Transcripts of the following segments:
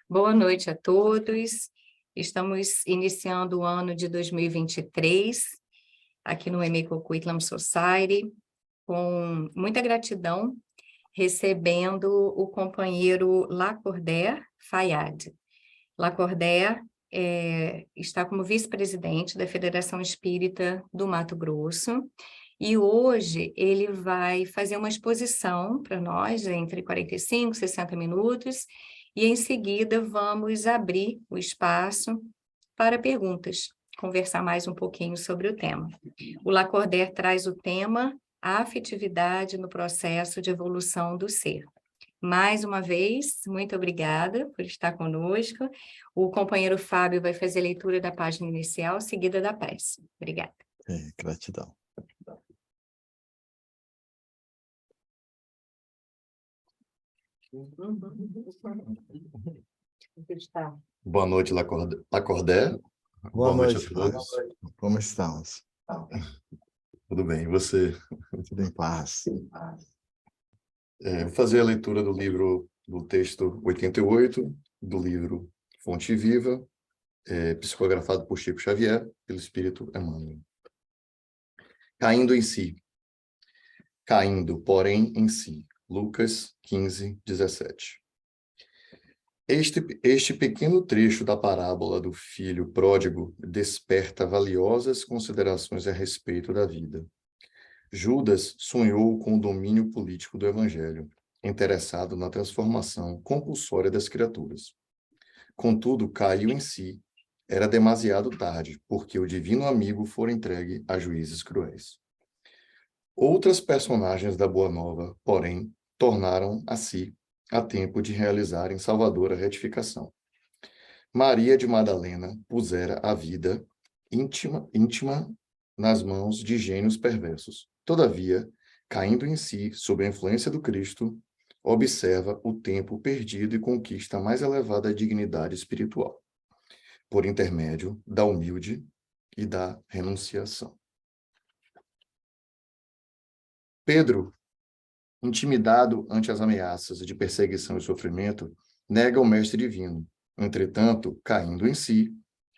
Boa noite a todos. Estamos iniciando o ano de 2023, aqui no Emicoco Islam Society, com muita gratidão, recebendo o companheiro Lacordaire Fayad. Lacordaire está como vice-presidente da Federação Espírita do Mato Grosso, e hoje ele vai fazer uma exposição para nós, entre 45 e 60 minutos, e em seguida vamos abrir o espaço para perguntas, conversar mais um pouquinho sobre o tema. O Lacordaire traz o tema a afetividade no processo de evolução do ser. Mais uma vez, muito obrigada por estar conosco. O companheiro Fábio vai fazer a leitura da página inicial, seguida da prece. Obrigada. Gratidão. Boa noite, Lacordaire. Boa noite a todos. Como estamos? Tudo bem, e você? Tudo em paz. Vou fazer a leitura do livro, do texto 88, do livro Fonte Viva, psicografado por Chico Xavier, pelo Espírito Emmanuel. Caindo em si. Caindo, porém, em si. Lucas 15, 17. Este pequeno trecho da parábola do filho pródigo desperta valiosas considerações a respeito da vida. Judas sonhou com o domínio político do Evangelho, interessado na transformação compulsória das criaturas. Contudo, caiu em si. Era demasiado tarde, porque o divino amigo fora entregue a juízes cruéis. Outras personagens da Boa Nova, porém, tornaram a si a tempo de realizarem salvadora retificação. Maria de Madalena pusera a vida íntima nas mãos de gênios perversos. Todavia, caindo em si, sob a influência do Cristo, observa o tempo perdido e conquista a mais elevada dignidade espiritual, por intermédio da humilde e da renunciação. Pedro, intimidado ante as ameaças de perseguição e sofrimento, nega o Mestre Divino. Entretanto, caindo em si,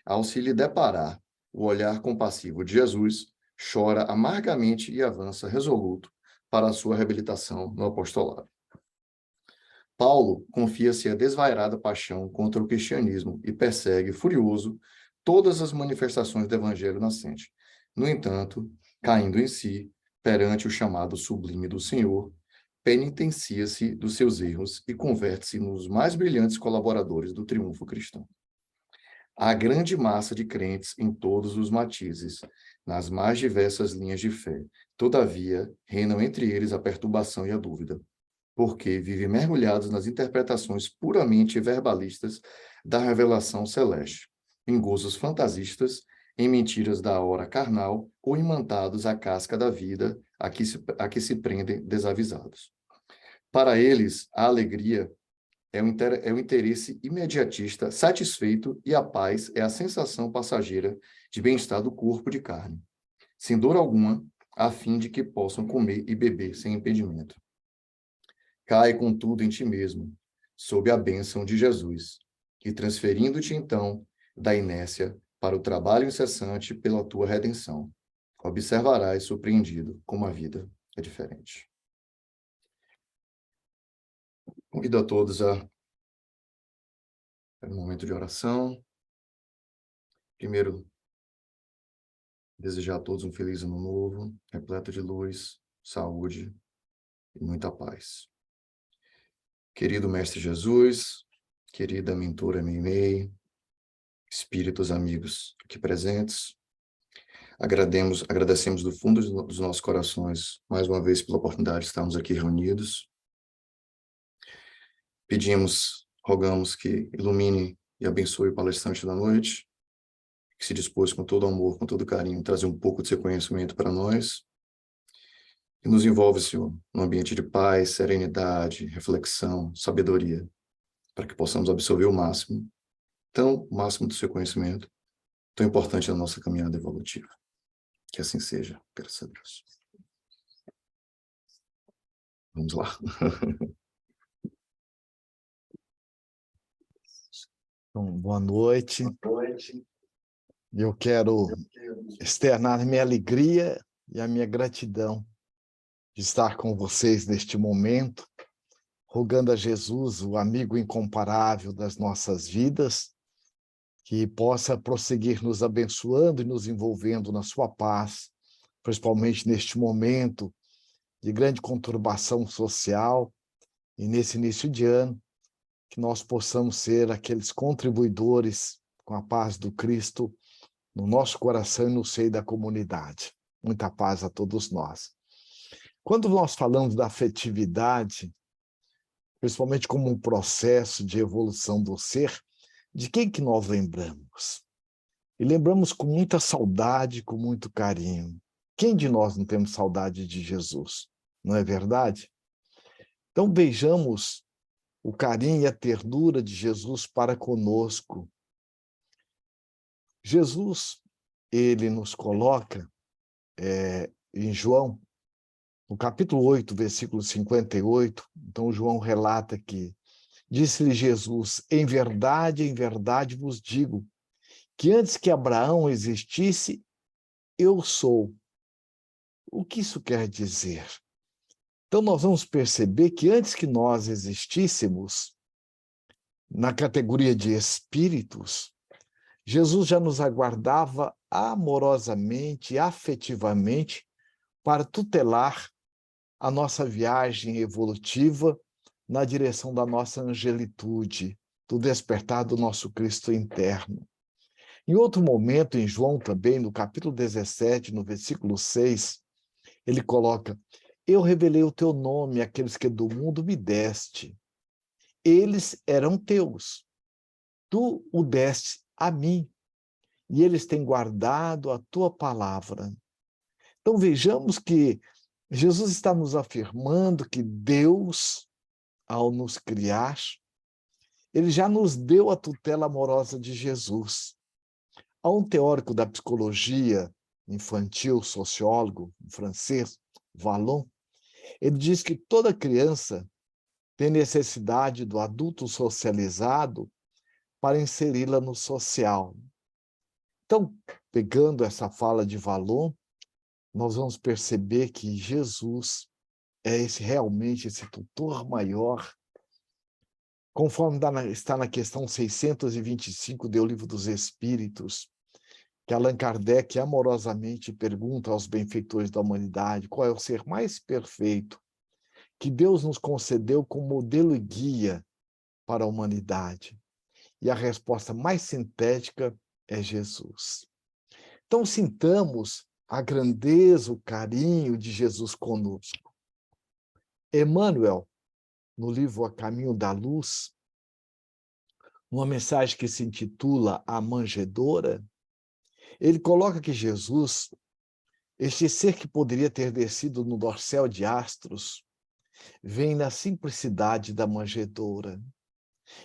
ao se lhe deparar o olhar compassivo de Jesus, chora amargamente e avança resoluto para a sua reabilitação no apostolado. Paulo confia-se a desvairada paixão contra o cristianismo e persegue, furioso, todas as manifestações do evangelho nascente. No entanto, caindo em si, perante o chamado sublime do Senhor, penitencia-se dos seus erros e converte-se nos mais brilhantes colaboradores do triunfo cristão. Há grande massa de crentes em todos os matizes, nas mais diversas linhas de fé. Todavia, reinam entre eles a perturbação e a dúvida, porque vivem mergulhados nas interpretações puramente verbalistas da revelação celeste, em gozos fantasistas, em mentiras da hora carnal ou imantados à casca da vida a que se prendem desavisados. Para eles, a alegria é o interesse imediatista satisfeito e a paz é a sensação passageira de bem-estar do corpo de carne, sem dor alguma, a fim de que possam comer e beber sem impedimento. Cai, contudo, em ti mesmo, sob a bênção de Jesus, e transferindo-te, então, da inércia para o trabalho incessante pela tua redenção, observarás surpreendido como a vida é diferente. Convido a todos a um momento de oração. Primeiro, desejar a todos um feliz ano novo, repleto de luz, saúde e muita paz. Querido Mestre Jesus, querida mentora Meimei, espíritos amigos aqui presentes, agradecemos do fundo dos nossos corações, mais uma vez, pela oportunidade de estarmos aqui reunidos. Rogamos que ilumine e abençoe o palestrante da noite, que se dispôs com todo amor, com todo carinho, trazer um pouco de seu conhecimento para nós, e nos envolve, Senhor, num ambiente de paz, serenidade, reflexão, sabedoria, para que possamos absorver o máximo do seu conhecimento, tão importante na nossa caminhada evolutiva. Que assim seja, graças a Deus. Vamos lá. Então, boa noite. Eu quero externar minha alegria e a minha gratidão de estar com vocês neste momento, rogando a Jesus, o amigo incomparável das nossas vidas, que possa prosseguir nos abençoando e nos envolvendo na sua paz, principalmente neste momento de grande conturbação social e nesse início de ano, que nós possamos ser aqueles contribuidores com a paz do Cristo no nosso coração e no seio da comunidade. Muita paz a todos nós. Quando nós falamos da afetividade, principalmente como um processo de evolução do ser, de quem que nós lembramos? E lembramos com muita saudade, com muito carinho. Quem de nós não temos saudade de Jesus? Não é verdade? Então vejamos o carinho e a ternura de Jesus para conosco. Jesus, ele nos coloca em João, no capítulo 8, versículo 58, então João relata que disse-lhe Jesus, em verdade vos digo, que antes que Abraão existisse, eu sou. O que isso quer dizer? Então nós vamos perceber que antes que nós existíssemos, na categoria de espíritos, Jesus já nos aguardava amorosamente, afetivamente, para tutelar a nossa viagem evolutiva na direção da nossa angelitude, do despertar do nosso Cristo interno. Em outro momento, em João também, no capítulo 17, no versículo 6, ele coloca, eu revelei o teu nome àqueles que do mundo me deste. Eles eram teus. Tu o deste a mim. E eles têm guardado a tua palavra. Então vejamos que Jesus está nos afirmando que Deus, ao nos criar, ele já nos deu a tutela amorosa de Jesus. Há um teórico da psicologia infantil, sociólogo francês, Vallon, ele diz que toda criança tem necessidade do adulto socializado para inseri-la no social. Então, pegando essa fala de Vallon, nós vamos perceber que Jesus é realmente esse tutor maior, conforme está na questão 625 do Livro dos Espíritos, que Allan Kardec amorosamente pergunta aos benfeitores da humanidade qual é o ser mais perfeito que Deus nos concedeu como modelo e guia para a humanidade. E a resposta mais sintética é Jesus. Então, sintamos a grandeza, o carinho de Jesus conosco. Emmanuel, no livro A Caminho da Luz, uma mensagem que se intitula A Manjedoura, ele coloca que Jesus, este ser que poderia ter descido no dorsal de astros, vem na simplicidade da manjedoura,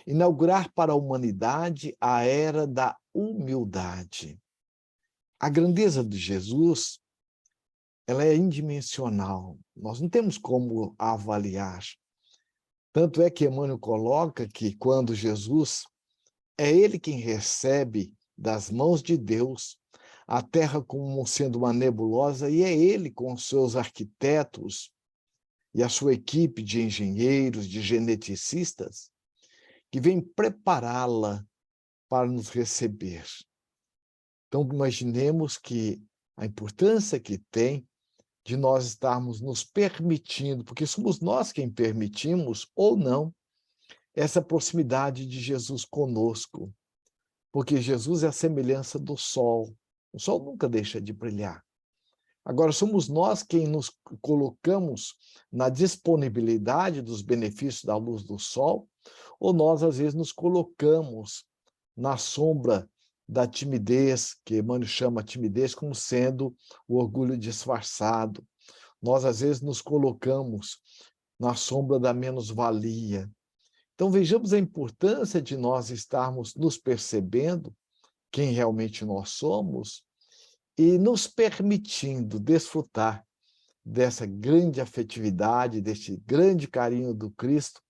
inaugurar para a humanidade a era da humildade. A grandeza de Jesus, ela é indimensional, nós não temos como avaliar. Tanto é que Emmanuel coloca que quando Jesus é ele quem recebe das mãos de Deus a Terra como sendo uma nebulosa, e é ele com os seus arquitetos e a sua equipe de engenheiros, de geneticistas, que vem prepará-la para nos receber. Então, imaginemos que a importância que tem de nós estarmos nos permitindo, porque somos nós quem permitimos ou não essa proximidade de Jesus conosco, porque Jesus é a semelhança do sol. O sol nunca deixa de brilhar. Agora, somos nós quem nos colocamos na disponibilidade dos benefícios da luz do sol, ou nós, às vezes, nos colocamos na sombra da timidez, que Emmanuel chama timidez como sendo o orgulho disfarçado. Nós, às vezes, nos colocamos na sombra da menos-valia. Então, vejamos a importância de nós estarmos nos percebendo quem realmente nós somos e nos permitindo desfrutar dessa grande afetividade, deste grande carinho do Cristo,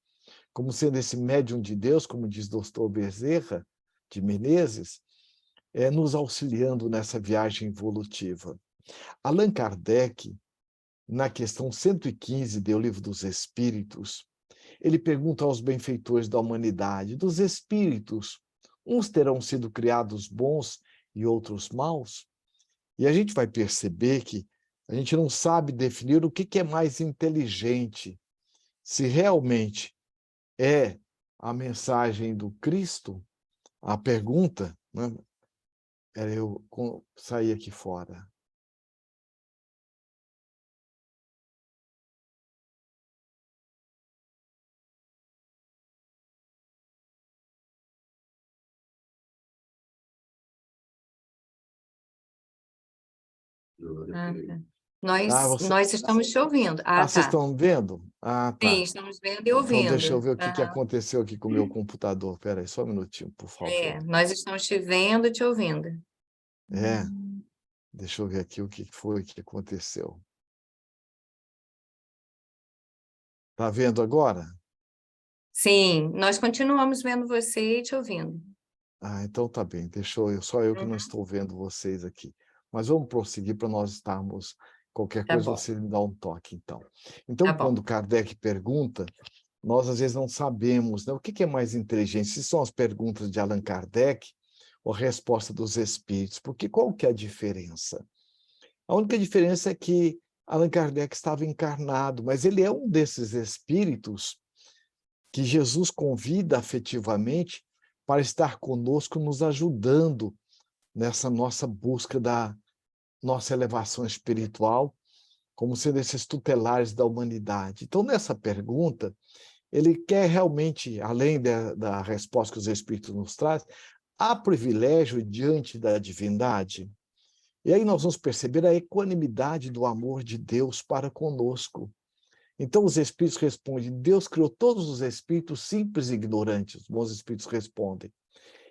como sendo esse médium de Deus, como diz Doutor Bezerra, de Menezes, nos auxiliando nessa viagem evolutiva. Allan Kardec, na questão 115 do Livro dos Espíritos, ele pergunta aos benfeitores da humanidade: dos espíritos, uns terão sido criados bons e outros maus? E a gente vai perceber que a gente não sabe definir o que é mais inteligente, se realmente é a mensagem do Cristo, a pergunta, né? Eu sair aqui fora. Ah, tá. Você... Nós estamos te ouvindo. vocês Tá. estão vendo? Ah, tá. Sim, estamos vendo e Então, deixa eu ouvindo. ver o que aconteceu aqui com o meu computador. Espera aí, só um minutinho, por favor. Nós estamos te vendo e te ouvindo. Deixa eu ver aqui o que foi que aconteceu. Está vendo agora? Sim, nós continuamos vendo você e te ouvindo. Então tá bem, só eu que não estou vendo vocês aqui. Mas vamos prosseguir para nós estarmos... Qualquer Tá coisa bom. você me dá um toque, então. Tá Então, bom. quando Kardec pergunta, nós às vezes não sabemos, né, o que é mais inteligente, se são as perguntas de Allan Kardec ou a resposta dos espíritos, porque qual que é a diferença? A única diferença é que Allan Kardec estava encarnado, mas ele é um desses espíritos que Jesus convida afetivamente para estar conosco, nos ajudando nessa nossa busca da nossa elevação espiritual, como sendo esses tutelares da humanidade. Então, nessa pergunta, ele quer realmente, além da resposta que os Espíritos nos trazem, há privilégio diante da divindade? E aí nós vamos perceber a equanimidade do amor de Deus para conosco. Então os Espíritos respondem: Deus criou todos os espíritos simples e ignorantes. Os bons Espíritos respondem.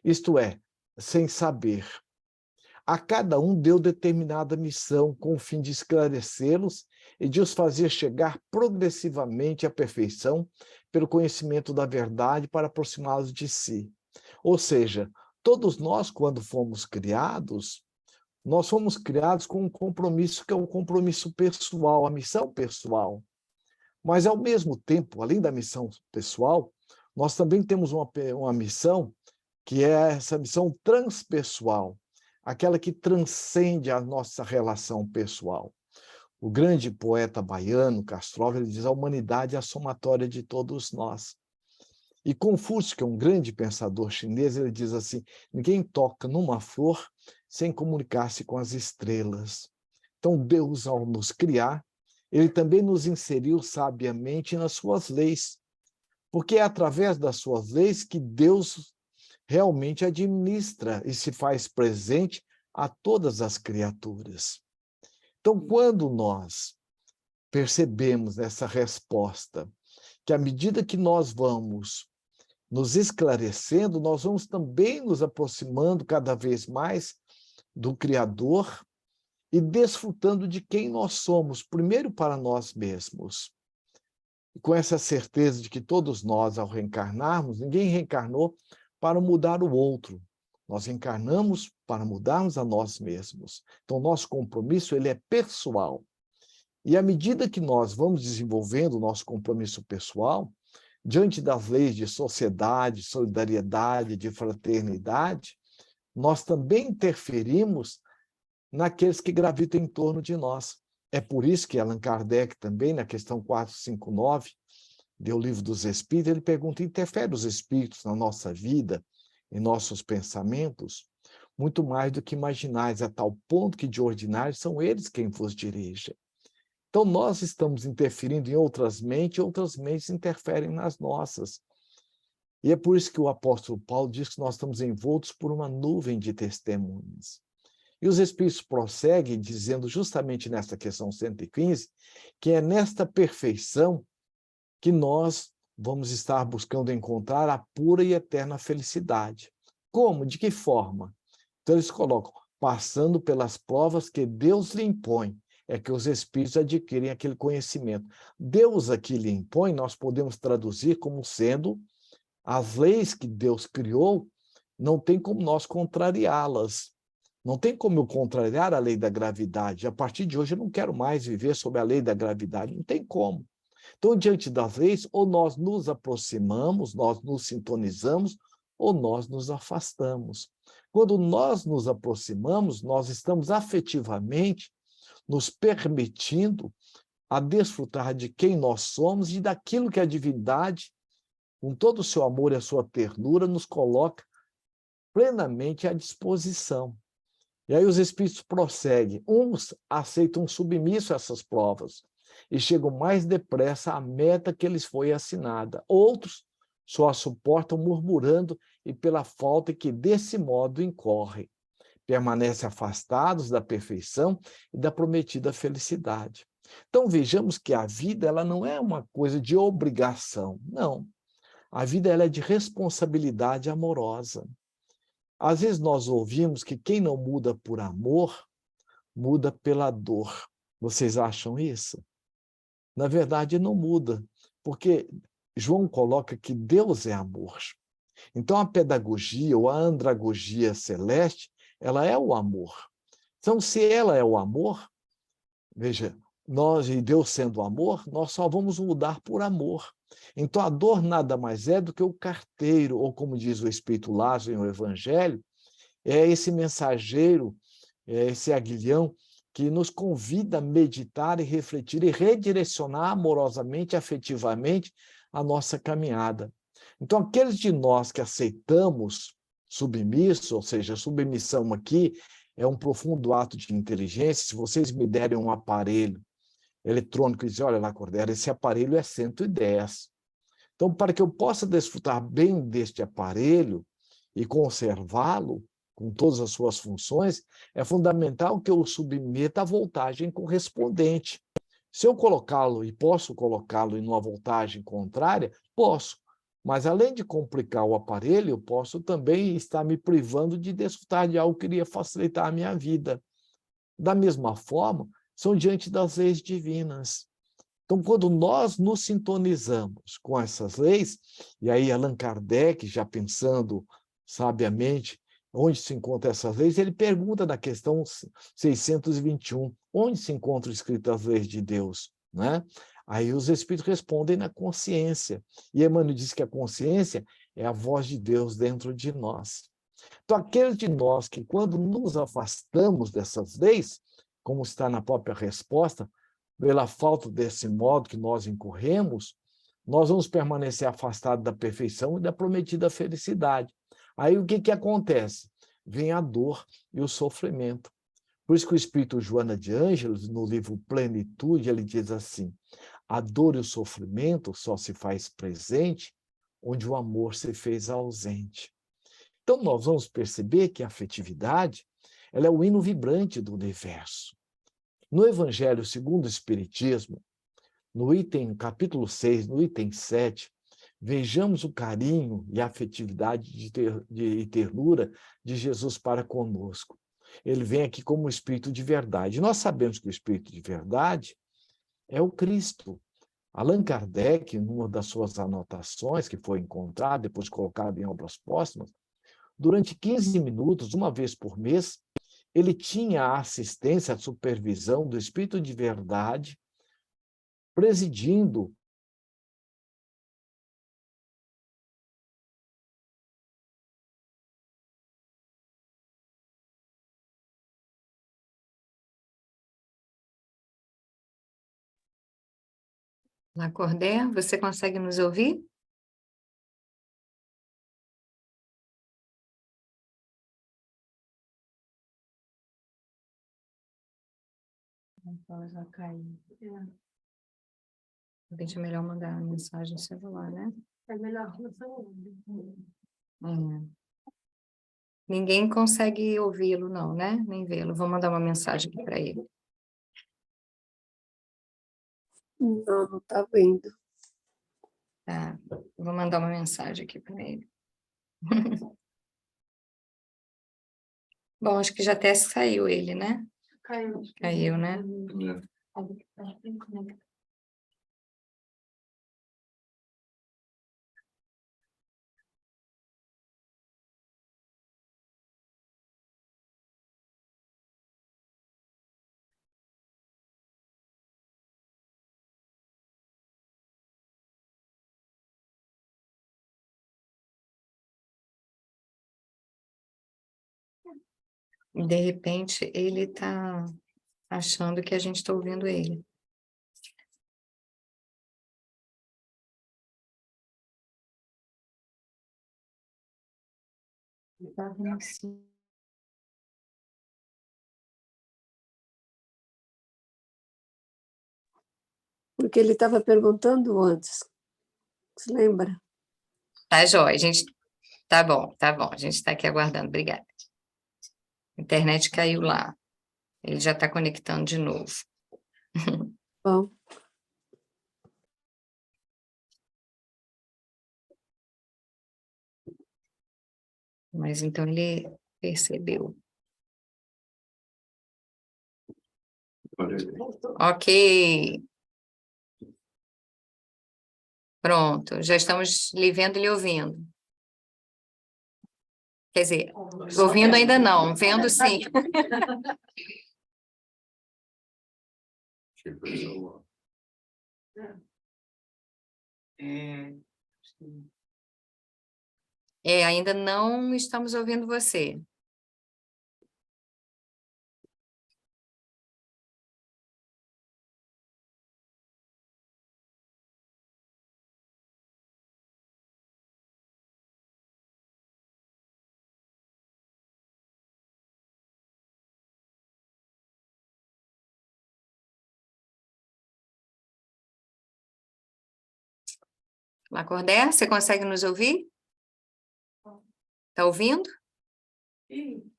Isto é, sem saber. A cada um deu determinada missão com o fim de esclarecê-los e de os fazer chegar progressivamente à perfeição pelo conhecimento da verdade para aproximá-los de si. Ou seja, todos nós, quando fomos criados, nós fomos criados com um compromisso que é o compromisso pessoal, a missão pessoal. Mas, ao mesmo tempo, além da missão pessoal, nós também temos uma missão que é essa missão transpessoal, aquela que transcende a nossa relação pessoal. O grande poeta baiano, Castrov, ele diz: a humanidade é a somatória de todos nós. E Confúcio, que é um grande pensador chinês, ele diz assim: ninguém toca numa flor sem comunicar-se com as estrelas. Então, Deus, ao nos criar, ele também nos inseriu sabiamente nas suas leis, porque é através das suas leis que Deus realmente administra e se faz presente a todas as criaturas. Então, quando nós percebemos nessa resposta que, à medida que nós vamos nos esclarecendo, nós vamos também nos aproximando cada vez mais do Criador e desfrutando de quem nós somos, primeiro para nós mesmos. E com essa certeza de que todos nós, ao reencarnarmos, ninguém reencarnou para mudar o outro. Nós reencarnamos para mudarmos a nós mesmos. Então, nosso compromisso ele é pessoal. E à medida que nós vamos desenvolvendo o nosso compromisso pessoal, diante das leis de sociedade, solidariedade, de fraternidade, nós também interferimos naqueles que gravitam em torno de nós. É por isso que Allan Kardec também, na questão 459, do Livro dos Espíritos, ele pergunta: interfere os espíritos na nossa vida, em nossos pensamentos? Muito mais do que imaginais, a tal ponto que de ordinário são eles quem vos dirigem. Então nós estamos interferindo em outras mentes interferem nas nossas. E é por isso que o apóstolo Paulo diz que nós estamos envoltos por uma nuvem de testemunhas. E os Espíritos prosseguem dizendo justamente nesta questão 115, que é nesta perfeição que nós vamos estar buscando encontrar a pura e eterna felicidade. Como? De que forma? Então eles colocam: passando pelas provas que Deus lhe impõe, é que os Espíritos adquirem aquele conhecimento. Deus aqui lhe impõe, nós podemos traduzir como sendo as leis que Deus criou não tem como nós contrariá-las. Não tem como eu contrariar a lei da gravidade. A partir de hoje eu não quero mais viver sob a lei da gravidade. Não tem como. Então, diante das leis, ou nós nos aproximamos, nós nos sintonizamos, ou nós nos afastamos. Quando nós nos aproximamos, nós estamos afetivamente nos permitindo a desfrutar de quem nós somos e daquilo que a divindade, com todo o seu amor e a sua ternura, nos coloca plenamente à disposição. E aí os espíritos prosseguem. Uns aceitam submisso a essas provas e chegam mais depressa à meta que lhes foi assinada. Outros só a suportam murmurando e pela falta que desse modo incorrem. Permanecem afastados da perfeição e da prometida felicidade. Então vejamos que a vida ela não é uma coisa de obrigação, não. A vida ela é de responsabilidade amorosa. Às vezes nós ouvimos que quem não muda por amor, muda pela dor. Vocês acham isso? Na verdade, não muda, porque João coloca que Deus é amor. Então, a pedagogia ou a andragogia celeste, ela é o amor. Então, se ela é o amor, veja, nós e Deus sendo amor, nós só vamos mudar por amor. Então, a dor nada mais é do que o carteiro, ou como diz o Espírito Lázaro no Evangelho, é esse mensageiro, é esse aguilhão que nos convida a meditar e refletir e redirecionar amorosamente, afetivamente, a nossa caminhada. Então, aqueles de nós que aceitamos submisso, ou seja, submissão aqui é um profundo ato de inteligência. Se vocês me derem um aparelho eletrônico e dizem, olha lá, Cordera, esse aparelho é 110. Então, para que eu possa desfrutar bem deste aparelho e conservá-lo, com todas as suas funções, é fundamental que eu submeta a voltagem correspondente. Se eu colocá-lo e posso colocá-lo em uma voltagem contrária, posso. Mas, além de complicar o aparelho, eu posso também estar me privando de desfrutar de algo que iria facilitar a minha vida. Da mesma forma, são diante das leis divinas. Então, quando nós nos sintonizamos com essas leis, e aí Allan Kardec, já pensando sabiamente onde se encontram essas leis, ele pergunta na questão 621, onde se encontram escritas as leis de Deus? Né? Aí os espíritos respondem na consciência. E Emmanuel diz que a consciência é a voz de Deus dentro de nós. Então, aqueles de nós que, quando nos afastamos dessas leis, como está na própria resposta, pela falta desse modo que nós incorremos, nós vamos permanecer afastados da perfeição e da prometida felicidade. Aí o que acontece? Vem a dor e o sofrimento. Por isso que o espírito Joana de Ângeles, no livro Plenitude, ele diz assim, a dor e o sofrimento só se faz presente onde o amor se fez ausente. Então nós vamos perceber que a afetividade ela é o hino vibrante do universo. No Evangelho segundo o Espiritismo, no item, capítulo 6, no item 7, vejamos o carinho e a afetividade e ternura de Jesus para conosco. Ele vem aqui como o Espírito de verdade. Nós sabemos que o Espírito de verdade é o Cristo. Allan Kardec, numa das suas anotações, que foi encontrada, depois colocada em obras póstumas, durante 15 minutos, uma vez por mês, ele tinha a assistência, a supervisão do Espírito de verdade, presidindo Lacordé, você consegue nos ouvir? Já caiu. Deixa melhor mandar a mensagem no celular, né? É melhor que o celular. Ninguém consegue ouvi-lo, não, né? Nem vê-lo. Vou mandar uma mensagem aqui para ele. Não está vendo. Tá, vou mandar uma mensagem aqui para ele. Bom, acho que já até saiu ele, né? Caiu. Caiu, né? De repente, ele está achando que a gente está ouvindo ele. Tá assim. Porque ele estava perguntando antes. Você lembra? Tá, jóia. A gente... Tá bom, tá bom. A gente está aqui aguardando. Obrigada. A internet caiu lá. Ele já está conectando de novo. Bom, Mas então ele percebeu. Ok. Pronto. Já estamos lhe vendo e lhe ouvindo. Quer dizer, ouvindo ainda não, vendo sim. Ainda não estamos ouvindo você. Lacordaire, você consegue nos ouvir? Está ouvindo? sim.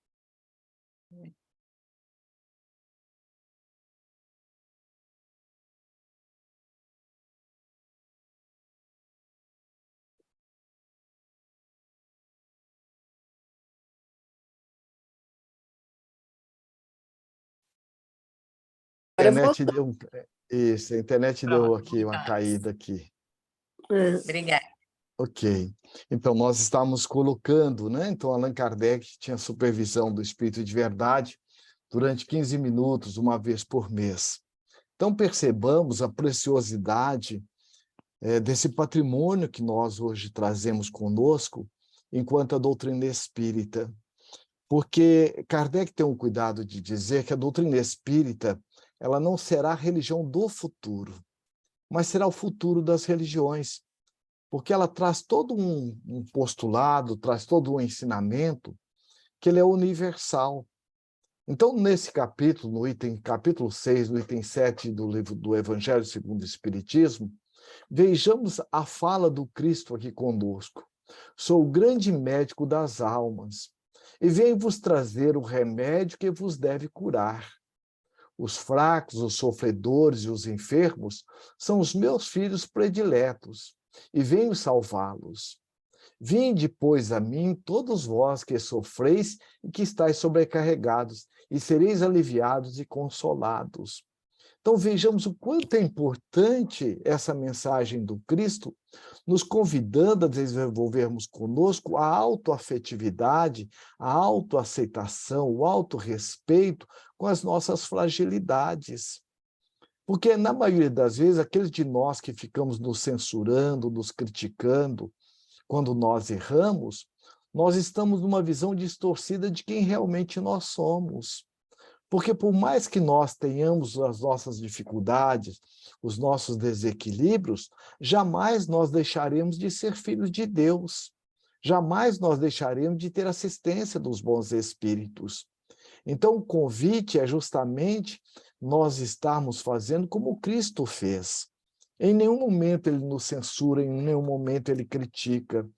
A Agora internet voltou. Isso, a internet deu Pronto, aqui uma voltamos. caída aqui. Obrigada. Ok. Então, nós estamos colocando, né? Então, Allan Kardec tinha supervisão do Espírito de Verdade durante 15 minutos, uma vez por mês. Então, percebamos a preciosidade desse patrimônio que nós hoje trazemos conosco enquanto a doutrina espírita. Porque Kardec tem um cuidado de dizer que a doutrina espírita ela não será a religião do futuro, mas será o futuro das religiões, porque ela traz todo um postulado, traz todo um ensinamento que ele é universal. Então, nesse capítulo, no item capítulo 6, no item 7 do livro do Evangelho segundo o Espiritismo, vejamos a fala do Cristo aqui conosco. Sou o grande médico das almas, e venho vos trazer o remédio que vos deve curar. Os fracos, os sofredores e os enfermos são os meus filhos prediletos, e venho salvá-los. Vinde, pois, a mim, todos vós que sofreis e que estáis sobrecarregados, e sereis aliviados e consolados. Então vejamos o quanto é importante essa mensagem do Cristo, nos convidando a desenvolvermos conosco a autoafetividade, a autoaceitação, o autorrespeito com as nossas fragilidades. Porque, na maioria das vezes, aqueles de nós que ficamos nos censurando, nos criticando, quando nós erramos, nós estamos numa visão distorcida de quem realmente nós somos. Porque por mais que nós tenhamos as nossas dificuldades, os nossos desequilíbrios, jamais nós deixaremos de ser filhos de Deus. Jamais nós deixaremos de ter assistência dos bons espíritos. Então, o convite é justamente nós estarmos fazendo como Cristo fez. Em nenhum momento ele nos censura, em nenhum momento ele critica.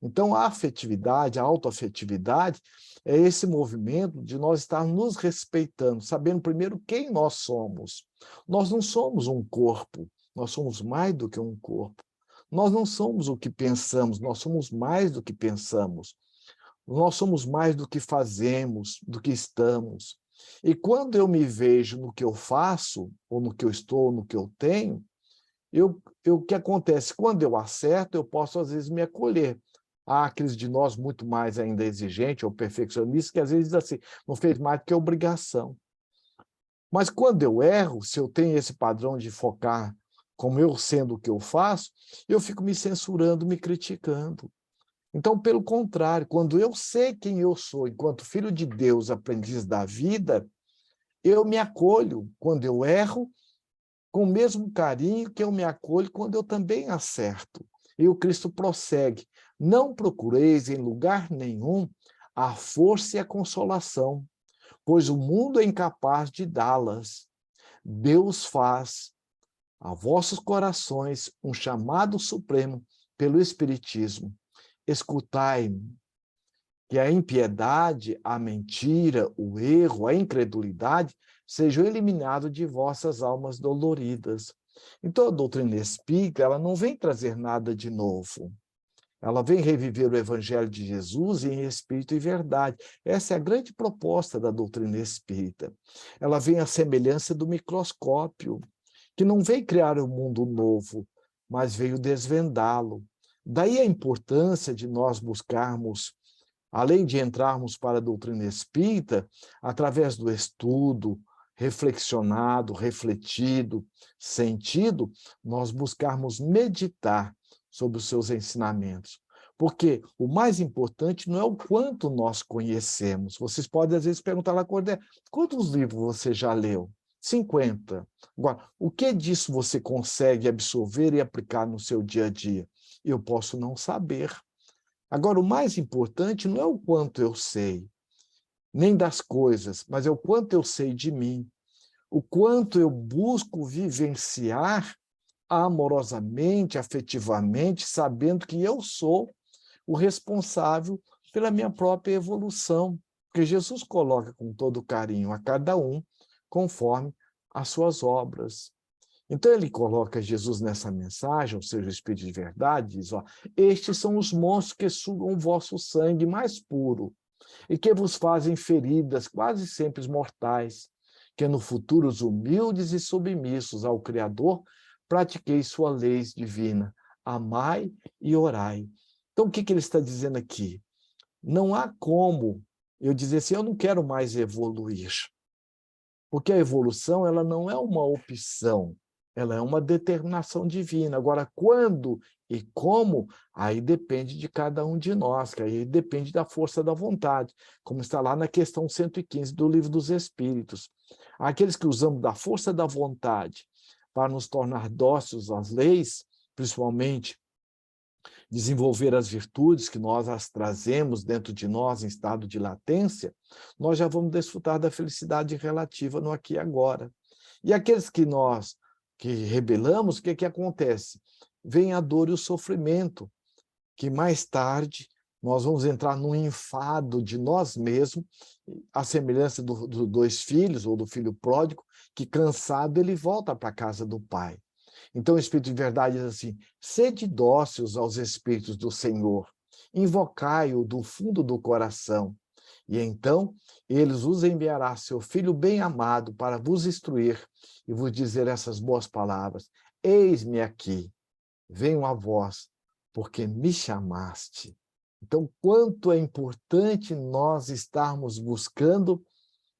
Então, a afetividade, a autoafetividade, é esse movimento de nós estarmos nos respeitando, sabendo primeiro quem nós somos. Nós não somos um corpo, nós somos mais do que um corpo. Nós não somos o que pensamos, nós somos mais do que pensamos. Nós somos mais do que fazemos, do que estamos. E quando eu me vejo no que eu faço, ou no que eu estou, ou no que eu tenho, o que acontece? Quando eu acerto, eu posso, às vezes, me acolher. Há aqueles de nós muito mais ainda exigentes ou perfeccionistas que, às vezes, assim, não fez mais do que obrigação. Mas quando eu erro, se eu tenho esse padrão de focar como eu sendo o que eu faço, eu fico me censurando, me criticando. Então, pelo contrário, quando eu sei quem eu sou, enquanto filho de Deus, aprendiz da vida, eu me acolho quando eu erro, com o mesmo carinho que eu me acolho quando eu também acerto. E o Cristo prossegue: não procureis em lugar nenhum a força e a consolação, pois o mundo é incapaz de dá-las. Deus faz a vossos corações um chamado supremo pelo Espiritismo. Escutai-me, que a impiedade, a mentira, o erro, a incredulidade sejam eliminados de vossas almas doloridas. Então, a doutrina espírita, ela não vem trazer nada de novo. Ela vem reviver o Evangelho de Jesus em espírito e verdade. Essa é a grande proposta da doutrina espírita. Ela vem à semelhança do microscópio, que não veio criar um mundo novo, mas veio desvendá-lo. Daí a importância de nós buscarmos, além de entrarmos para a doutrina espírita, através do estudo, reflexionado, refletido, sentido, nós buscarmos meditar sobre os seus ensinamentos. Porque o mais importante não é o quanto nós conhecemos. Vocês podem, às vezes, perguntar lá, Cordé, quantos livros você já leu? 50. Agora, o que disso você consegue absorver e aplicar no seu dia a dia? Eu posso não saber. Agora, o mais importante não é o quanto eu sei, nem das coisas, mas é o quanto eu sei de mim, o quanto eu busco vivenciar amorosamente, afetivamente, sabendo que eu sou o responsável pela minha própria evolução, porque Jesus coloca com todo carinho a cada um conforme as suas obras. Então ele coloca Jesus nessa mensagem, ou seja, o Espírito de verdade, diz, ó, estes são os monstros que sugam o vosso sangue mais puro e que vos fazem feridas quase sempre mortais, que no futuro os humildes e submissos ao Criador pratiqueis sua lei divina, amai e orai. Então o que ele está dizendo aqui? Não há como eu dizer assim, eu não quero mais evoluir, porque a evolução ela não é uma opção, ela é uma determinação divina. Agora, quando e como, aí depende de cada um de nós, que aí depende da força da vontade, como está lá na questão 115 do Livro dos Espíritos. Aqueles que usamos da força da vontade para nos tornar dóceis às leis, principalmente desenvolver as virtudes que nós as trazemos dentro de nós em estado de latência, nós já vamos desfrutar da felicidade relativa no aqui e agora. E aqueles que rebelamos, o que acontece? Vem a dor e o sofrimento, que mais tarde nós vamos entrar num enfado de nós mesmos, à semelhança dos dois filhos, ou do filho pródigo, que cansado ele volta para a casa do pai. Então o Espírito de verdade diz assim, sede dóceis aos Espíritos do Senhor, invocai-o do fundo do coração, e então eles os enviará seu Filho bem-amado para vos instruir e vos dizer essas boas palavras, eis-me aqui, venho a vós, porque me chamaste. Então, quanto é importante nós estarmos buscando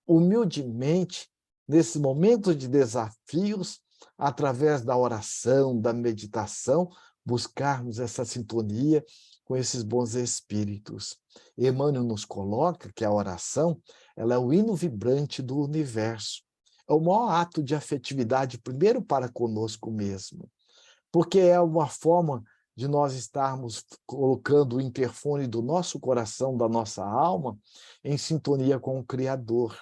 humildemente, nesses momentos de desafios, através da oração, da meditação, buscarmos essa sintonia com esses bons espíritos. Emmanuel nos coloca que a oração ela é o hino vibrante do universo. É o maior ato de afetividade, primeiro para conosco mesmo, porque é uma forma de nós estarmos colocando o interfone do nosso coração, da nossa alma, em sintonia com o Criador.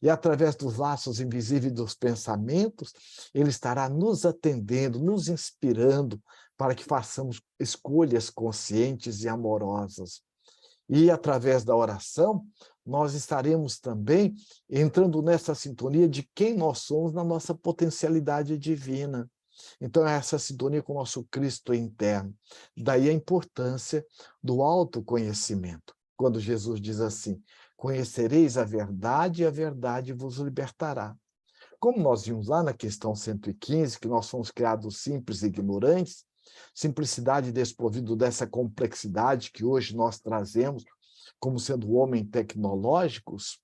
E através dos laços invisíveis dos pensamentos, ele estará nos atendendo, nos inspirando para que façamos escolhas conscientes e amorosas. E através da oração, nós estaremos também entrando nessa sintonia de quem nós somos na nossa potencialidade divina. Então, é essa sintonia com o nosso Cristo interno. Daí a importância do autoconhecimento. Quando Jesus diz assim, conhecereis a verdade e a verdade vos libertará. Como nós vimos lá na questão 115, que nós somos criados simples e ignorantes, simplicidade desprovido dessa complexidade que hoje nós trazemos como sendo homens tecnológicos,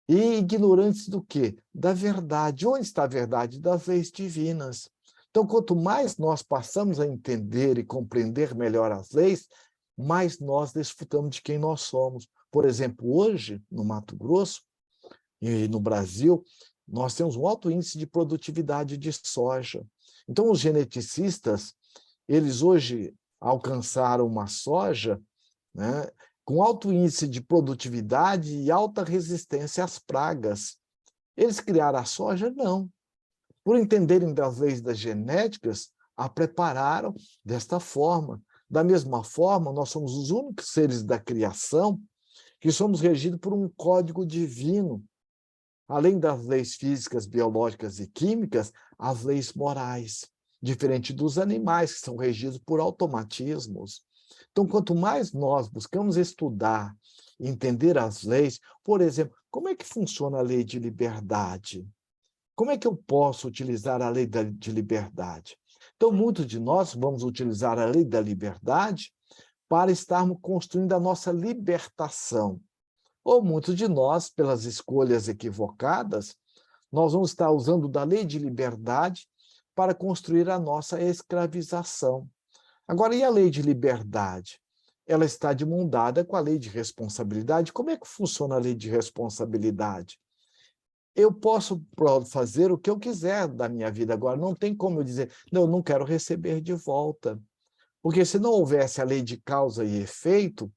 e ignorantes do quê? Da verdade. Onde está a verdade? Das leis divinas. Então, quanto mais nós passamos a entender e compreender melhor as leis, mais nós desfrutamos de quem nós somos. Por exemplo, hoje, no Mato Grosso e no Brasil, nós temos um alto índice de produtividade de soja. Então, os geneticistas, eles hoje alcançaram uma soja, né, com alto índice de produtividade e alta resistência às pragas. Eles criaram a soja? Não. Por entenderem das leis das genéticas, a prepararam desta forma. Da mesma forma, nós somos os únicos seres da criação que somos regidos por um código divino. Além das leis físicas, biológicas e químicas, as leis morais, diferente dos animais, que são regidos por automatismos. Então, quanto mais nós buscamos estudar, entender as leis, por exemplo, como é que funciona a lei de liberdade? Como é que eu posso utilizar a lei de liberdade? Então, muitos de nós vamos utilizar a lei da liberdade para estarmos construindo a nossa libertação. Ou muitos de nós, pelas escolhas equivocadas, nós vamos estar usando da lei de liberdade para construir a nossa escravização. Agora, e a lei de liberdade? Ela está de mão dada com a lei de responsabilidade. Como é que funciona a lei de responsabilidade? Eu posso fazer o que eu quiser da minha vida agora, não tem como eu dizer, não, eu não quero receber de volta. Porque se não houvesse a lei de causa e efeito,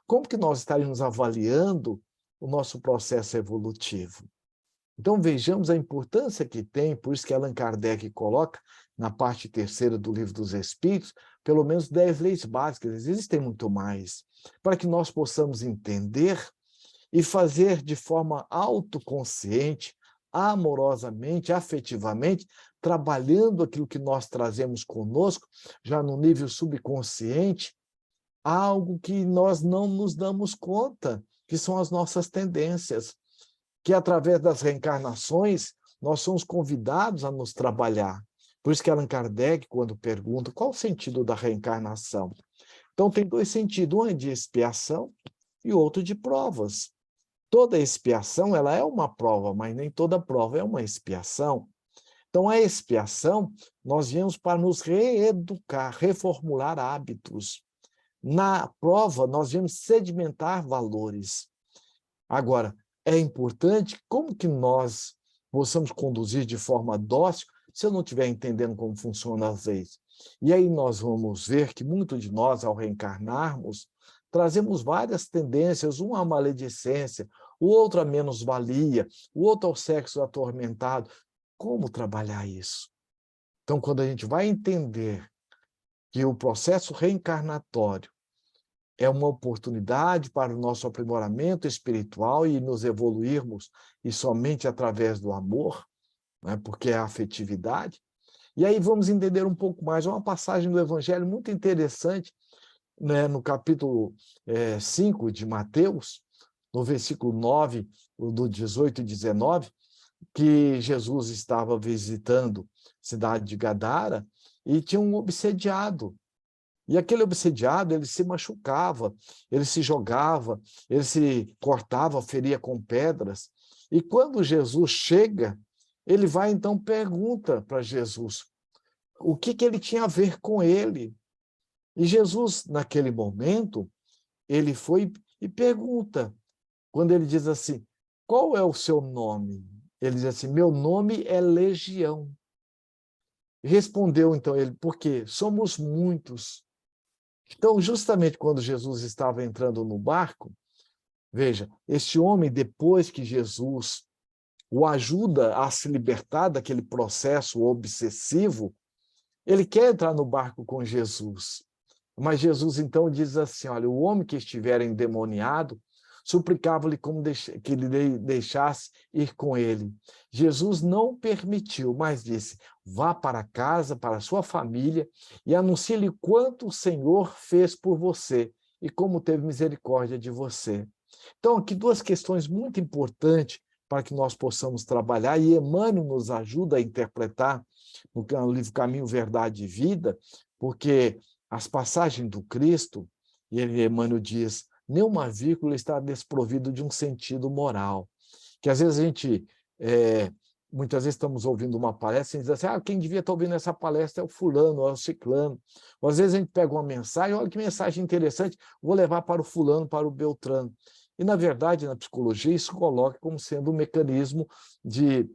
como que nós estaríamos avaliando o nosso processo evolutivo? Então, vejamos a importância que tem, por isso que Allan Kardec coloca, na parte 3ª do Livro dos Espíritos, pelo menos 10 leis básicas, existem muito mais, para que nós possamos entender e fazer de forma autoconsciente, amorosamente, afetivamente, trabalhando aquilo que nós trazemos conosco, já no nível subconsciente, algo que nós não nos damos conta, que são as nossas tendências, que através das reencarnações nós somos convidados a nos trabalhar. Por isso que Allan Kardec, quando pergunta qual o sentido da reencarnação, então tem 2 sentidos, um é de expiação e outro de provas. Toda expiação ela é uma prova, mas nem toda prova é uma expiação. Então, a expiação, nós viemos para nos reeducar, reformular hábitos. Na prova, nós viemos sedimentar valores. Agora, é importante como que nós possamos conduzir de forma dócil se eu não estiver entendendo como funcionam as leis. E aí nós vamos ver que muitos de nós, ao reencarnarmos, trazemos várias tendências, uma a maledicência, o outro a menos-valia, o outro ao sexo atormentado. Como trabalhar isso? Então, quando a gente vai entender que o processo reencarnatório é uma oportunidade para o nosso aprimoramento espiritual e nos evoluirmos, e somente através do amor, né, porque é a afetividade. E aí vamos entender um pouco mais, uma passagem do Evangelho muito interessante, né, no capítulo 5 de Mateus, no versículo 9, do 18 e 19, que Jesus estava visitando a cidade de Gadara e tinha um obsediado. E aquele obsediado, ele se machucava, ele se jogava, ele se cortava, feria com pedras. E quando Jesus chega, ele vai então pergunta para Jesus o que ele tinha a ver com ele. E Jesus, naquele momento, ele foi e pergunta, quando ele diz assim, qual é o seu nome? Ele diz assim, meu nome é Legião. Respondeu então ele, porque somos muitos. Então, justamente quando Jesus estava entrando no barco, veja, este homem, depois que Jesus o ajuda a se libertar daquele processo obsessivo, ele quer entrar no barco com Jesus. Mas Jesus então diz assim, olha, o homem que estiver endemoniado, suplicava-lhe que ele deixasse ir com ele. Jesus não permitiu, mas disse, vá para casa, para a sua família, e anuncie-lhe quanto o Senhor fez por você e como teve misericórdia de você. Então, aqui 2 questões muito importantes para que nós possamos trabalhar, e Emmanuel nos ajuda a interpretar no livro Caminho, Verdade e Vida, porque as passagens do Cristo, e Emmanuel diz, nenhuma vírgula está desprovido de um sentido moral. Que às vezes a gente muitas vezes estamos ouvindo uma palestra e diz assim, quem devia estar ouvindo essa palestra é o fulano, ou é o ciclano. Ou às vezes a gente pega uma mensagem, olha que mensagem interessante, vou levar para o fulano, para o beltrano. E, na verdade, na psicologia, isso coloca como sendo um mecanismo de...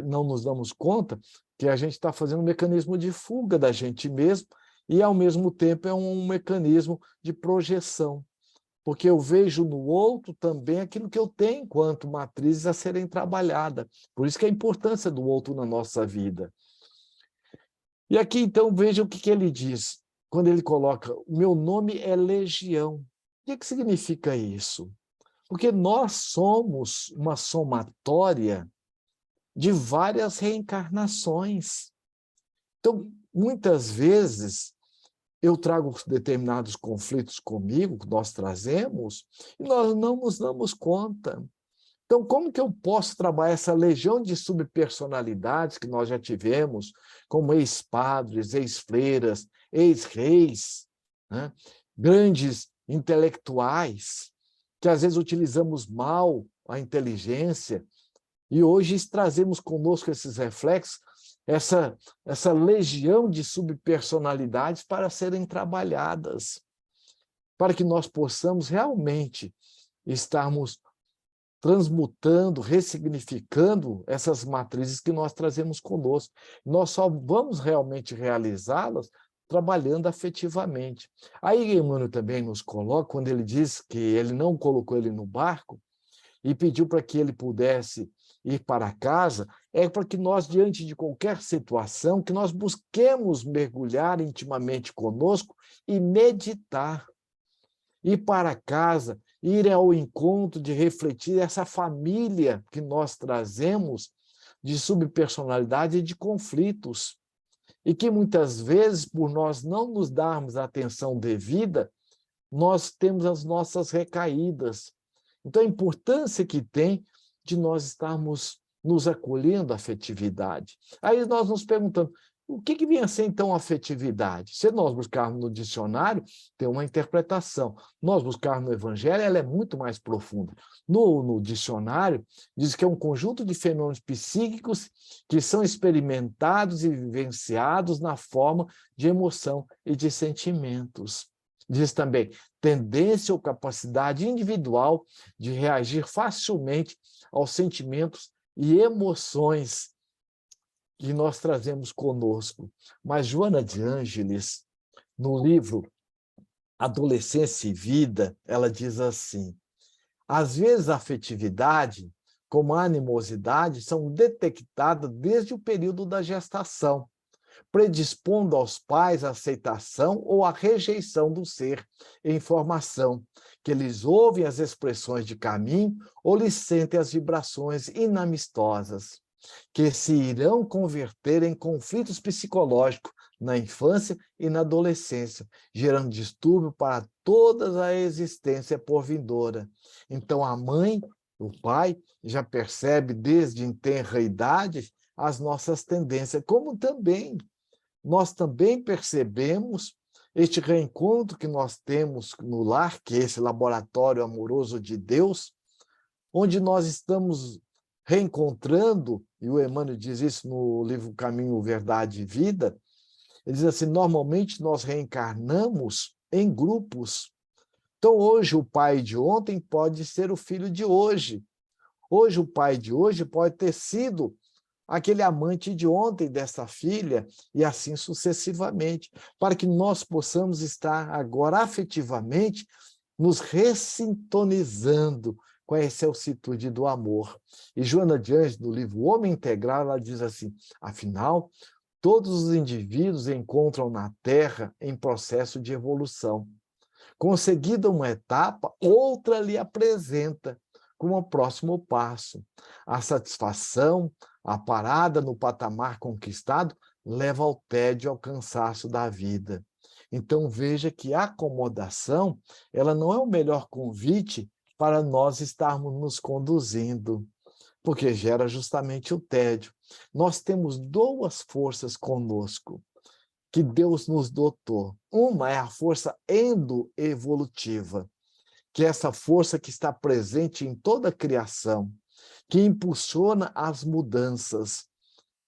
não nos damos conta que a gente está fazendo um mecanismo de fuga da gente mesmo e, ao mesmo tempo, é um mecanismo de projeção. Porque eu vejo no outro também aquilo que eu tenho enquanto matrizes a serem trabalhadas. Por isso que a importância do outro na nossa vida. E aqui, então, veja o que ele diz, quando ele coloca, o meu nome é Legião. O que significa isso? Porque nós somos uma somatória de várias reencarnações. Então, muitas vezes, eu trago determinados conflitos comigo, que nós trazemos, e nós não nos damos conta. Então, como que eu posso trabalhar essa legião de subpersonalidades que nós já tivemos, como ex-padres, ex-freiras, ex-reis, né? Grandes intelectuais, que às vezes utilizamos mal a inteligência, e hoje trazemos conosco esses reflexos, essa legião de subpersonalidades para serem trabalhadas, para que nós possamos realmente estarmos transmutando, ressignificando essas matrizes que nós trazemos conosco. Nós só vamos realmente realizá-las trabalhando afetivamente. Aí Emmanuel também nos coloca, quando ele diz que ele não colocou ele no barco e pediu para que ele pudesse ir para casa, é para que nós, diante de qualquer situação, que nós busquemos mergulhar intimamente conosco e meditar. Ir para casa, ir ao encontro de refletir essa família que nós trazemos de subpersonalidade e de conflitos. E que muitas vezes, por nós não nos darmos a atenção devida, nós temos as nossas recaídas. Então, a importância que tem de nós estarmos nos acolhendo à afetividade. Aí nós nos perguntamos, o que vem a ser, então, afetividade? Se nós buscarmos no dicionário, tem uma interpretação. Nós buscarmos no Evangelho, ela é muito mais profunda. No dicionário, diz que é um conjunto de fenômenos psíquicos que são experimentados e vivenciados na forma de emoção e de sentimentos. Diz também, tendência ou capacidade individual de reagir facilmente aos sentimentos e emoções que nós trazemos conosco. Mas Joana de Ângeles, no livro Adolescência e Vida, ela diz assim, às vezes a afetividade, como a animosidade, são detectadas desde o período da gestação, predispondo aos pais a aceitação ou a rejeição do ser em formação, que eles ouvem as expressões de caminho ou lhes sentem as vibrações inamistosas, que se irão converter em conflitos psicológicos na infância e na adolescência, gerando distúrbio para toda a existência por vindoura. Então, a mãe, o pai, já percebe desde tenra idade as nossas tendências, como também nós também percebemos este reencontro que nós temos no lar, que é esse laboratório amoroso de Deus, onde nós estamos reencontrando, e o Emmanuel diz isso no livro Caminho, Verdade e Vida, ele diz assim, normalmente nós reencarnamos em grupos. Então, hoje, o pai de ontem pode ser o filho de hoje. Hoje, o pai de hoje pode ter sido aquele amante de ontem dessa filha, e assim sucessivamente, para que nós possamos estar agora afetivamente nos ressintonizando com a excelsitude do amor. E Joana de Ângeles, no livro O Homem Integral, ela diz assim, afinal, todos os indivíduos encontram na Terra em processo de evolução. Conseguida uma etapa, outra lhe apresenta como o próximo passo. A satisfação, a parada no patamar conquistado, leva ao tédio, ao cansaço da vida. Então, veja que a acomodação, ela não é o melhor convite para nós estarmos nos conduzindo, porque gera justamente o tédio. Nós temos duas forças conosco, que Deus nos dotou. Uma é a força endoevolutiva, que é essa força que está presente em toda a criação, que impulsiona as mudanças.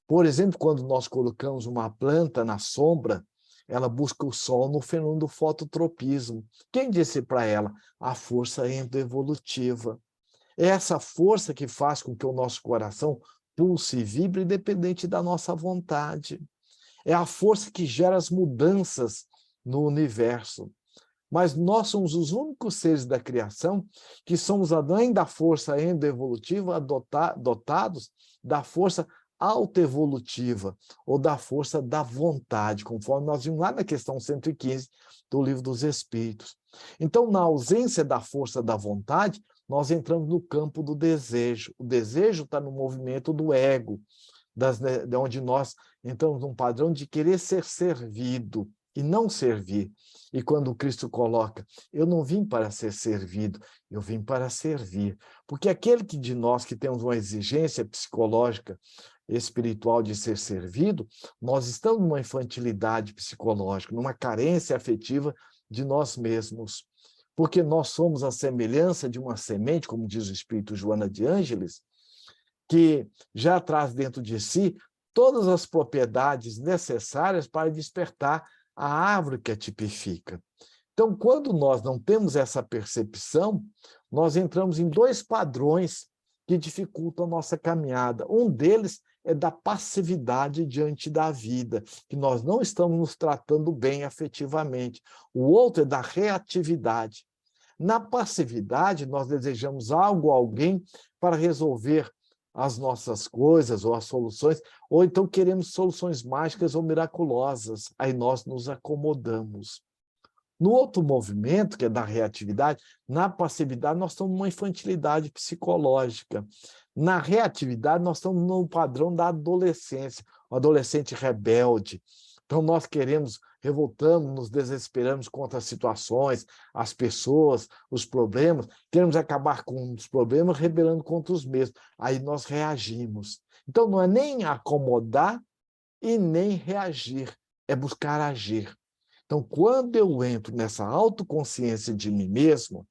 Por exemplo, quando nós colocamos uma planta na sombra, ela busca o sol no fenômeno do fototropismo. Quem disse para ela? A força endoevolutiva. É essa força que faz com que o nosso coração pulse e vibre independente da nossa vontade. É a força que gera as mudanças no universo. Mas nós somos os únicos seres da criação que somos, além da força endoevolutiva, dotados da força autoevolutiva, ou da força da vontade, conforme nós vimos lá na questão 115 do Livro dos Espíritos. Então, na ausência da força da vontade, nós entramos no campo do desejo. O desejo está no movimento do ego, de onde nós entramos num padrão de querer ser servido e não servir. E quando Cristo coloca, eu não vim para ser servido, eu vim para servir. Porque aquele de nós que temos uma exigência psicológica, espiritual de ser servido, nós estamos numa infantilidade psicológica, numa carência afetiva de nós mesmos. Porque nós somos a semelhança de uma semente, como diz o Espírito Joana de Ângeles, que já traz dentro de si todas as propriedades necessárias para despertar a árvore que a tipifica. Então, quando nós não temos essa percepção, nós entramos em dois padrões que dificultam a nossa caminhada. Um deles é da passividade diante da vida, que nós não estamos nos tratando bem afetivamente. O outro é da reatividade. Na passividade, nós desejamos algo ou alguém para resolver as nossas coisas ou as soluções, ou então queremos soluções mágicas ou miraculosas, aí nós nos acomodamos. No outro movimento, que é da reatividade, na passividade nós estamos numa infantilidade psicológica. Na reatividade nós estamos no padrão da adolescência, o adolescente rebelde. Então nós revoltamos, nos desesperamos contra as situações, as pessoas, os problemas, queremos acabar com os problemas rebelando contra os mesmos. Aí nós reagimos. Então não é nem acomodar e nem reagir, é buscar agir. Então, quando eu entro nessa autoconsciência de mim mesmo,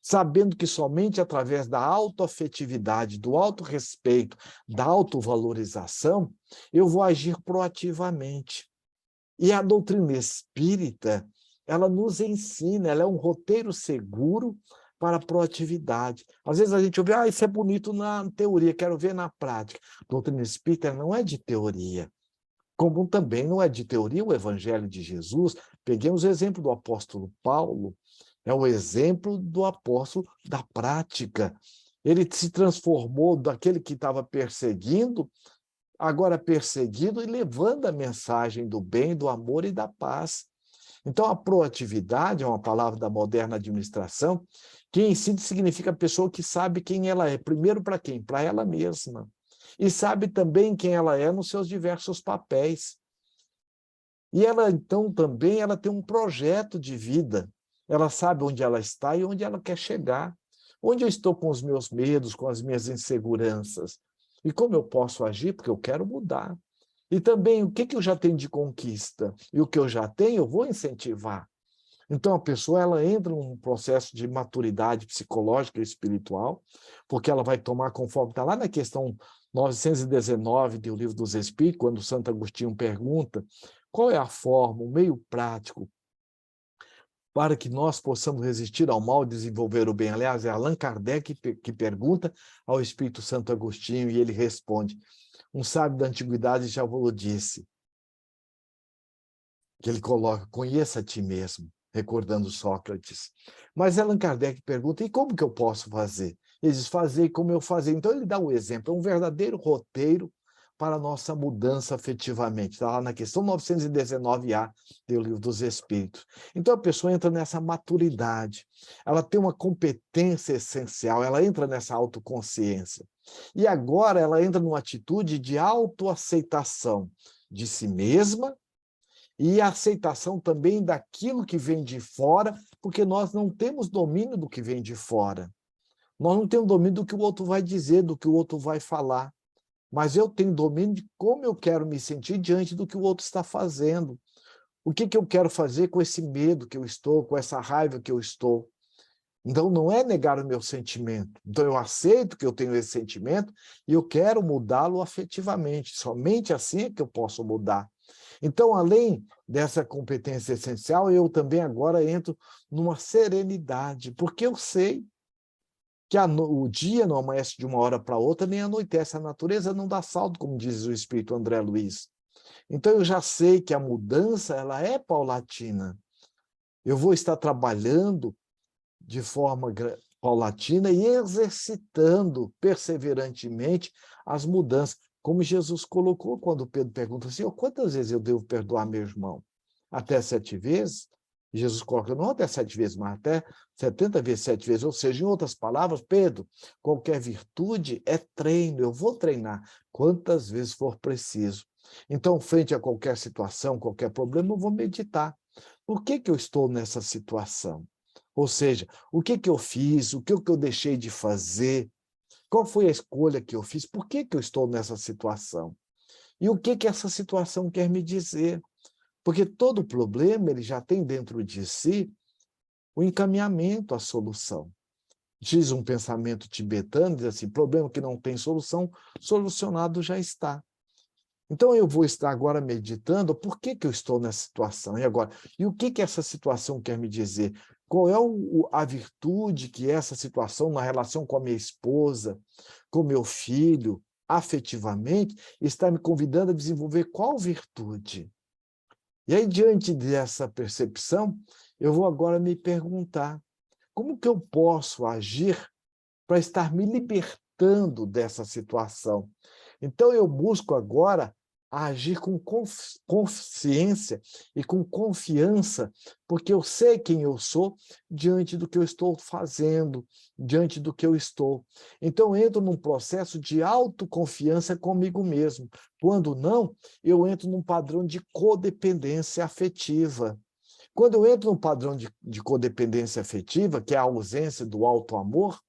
sabendo que somente através da autoafetividade, do autorrespeito, da autovalorização, eu vou agir proativamente. E a doutrina espírita, ela nos ensina, ela é um roteiro seguro para a proatividade. Às vezes a gente ouve, isso é bonito na teoria, quero ver na prática. A doutrina espírita não é de teoria. Como também não é de teoria o Evangelho de Jesus. Peguemos o exemplo do apóstolo Paulo, é o exemplo do apóstolo da prática. Ele se transformou daquele que estava perseguindo, agora perseguido e levando a mensagem do bem, do amor e da paz. Então, a proatividade é uma palavra da moderna administração, que em si significa a pessoa que sabe quem ela é. Primeiro para quem? Para ela mesma. E sabe também quem ela é nos seus diversos papéis. E ela, então, também ela tem um projeto de vida. Ela sabe onde ela está e onde ela quer chegar. Onde eu estou com os meus medos, com as minhas inseguranças. E como eu posso agir? Porque eu quero mudar. E também o que eu já tenho de conquista. E o que eu já tenho, eu vou incentivar. Então, a pessoa ela entra num processo de maturidade psicológica e espiritual, porque ela vai tomar, conforme está lá na questão 919 do Livro dos Espíritos, quando Santo Agostinho pergunta qual é a forma, o meio prático para que nós possamos resistir ao mal e desenvolver o bem. Aliás, é Allan Kardec que pergunta ao Espírito Santo Agostinho e ele responde. Um sábio da antiguidade já vos disse, que ele coloca, conheça a ti mesmo, recordando Sócrates. Mas Allan Kardec pergunta, e como que eu posso fazer? Ele diz, fazer como eu fazer. Então ele dá o exemplo, é um verdadeiro roteiro para a nossa mudança afetivamente. Está lá na questão 919A do Livro dos Espíritos. Então a pessoa entra nessa maturidade, ela tem uma competência essencial, ela entra nessa autoconsciência. E agora ela entra numa atitude de autoaceitação de si mesma, e a aceitação também daquilo que vem de fora, porque nós não temos domínio do que vem de fora. Nós não temos domínio do que o outro vai dizer, do que o outro vai falar. Mas eu tenho domínio de como eu quero me sentir diante do que o outro está fazendo. O que eu quero fazer com esse medo que eu estou, com essa raiva que eu estou. Então, não é negar o meu sentimento. Então, eu aceito que eu tenho esse sentimento e eu quero mudá-lo afetivamente. Somente assim é que eu posso mudar. Então, além dessa competência essencial, eu também agora entro numa serenidade, porque eu sei que o dia não amanhece de uma hora para outra, nem anoitece. A natureza não dá salto, como diz o espírito André Luiz. Então, eu já sei que a mudança ela é paulatina. Eu vou estar trabalhando de forma paulatina e exercitando perseverantemente as mudanças, como Jesus colocou quando Pedro pergunta assim, quantas vezes eu devo perdoar meu irmão? Até 7 vezes? E Jesus coloca, não até 7 vezes, mas até 70 vezes 7 vezes. Ou seja, em outras palavras, Pedro, qualquer virtude é treino, eu vou treinar quantas vezes for preciso. Então, frente a qualquer situação, qualquer problema, eu vou meditar. Por que eu estou nessa situação? Ou seja, o que eu fiz, o que eu deixei de fazer, qual foi a escolha que eu fiz, por que eu estou nessa situação? E o que essa situação quer me dizer? Porque todo problema ele já tem dentro de si o encaminhamento à solução. Diz um pensamento tibetano, diz assim, problema que não tem solução, solucionado já está. Então, eu vou estar agora meditando por que eu estou nessa situação. E agora, e o que essa situação quer me dizer? Qual é a virtude que essa situação, na relação com a minha esposa, com meu filho, afetivamente, está me convidando a desenvolver qual virtude? E aí, diante dessa percepção, eu vou agora me perguntar, como que eu posso agir para estar me libertando dessa situação? Então, eu busco agora agir com consciência e com confiança, porque eu sei quem eu sou diante do que eu estou fazendo, diante do que eu estou. Então, eu entro num processo de autoconfiança comigo mesmo. Quando não, eu entro num padrão de codependência afetiva. Quando eu entro num padrão de codependência afetiva, que é a ausência do auto-amor,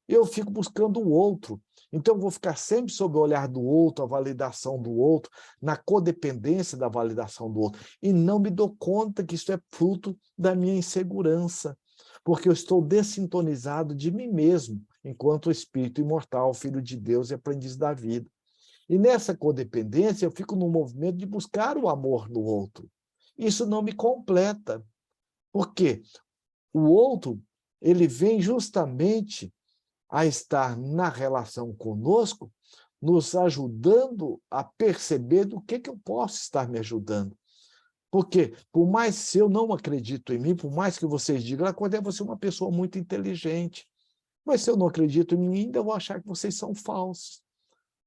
eu fico buscando o outro. Então, eu vou ficar sempre sob o olhar do outro, a validação do outro, na codependência da validação do outro. E não me dou conta que isso é fruto da minha insegurança, porque eu estou dessintonizado de mim mesmo, enquanto espírito imortal, filho de Deus e aprendiz da vida. E nessa codependência, eu fico no movimento de buscar o amor no outro. Isso não me completa. Por quê? O outro, ele vem justamente a estar na relação conosco, nos ajudando a perceber do que eu posso estar me ajudando. Porque, por mais se eu não acredito em mim, por mais que vocês digam, é você uma pessoa muito inteligente, mas se eu não acredito em mim, ainda vou achar que vocês são falsos.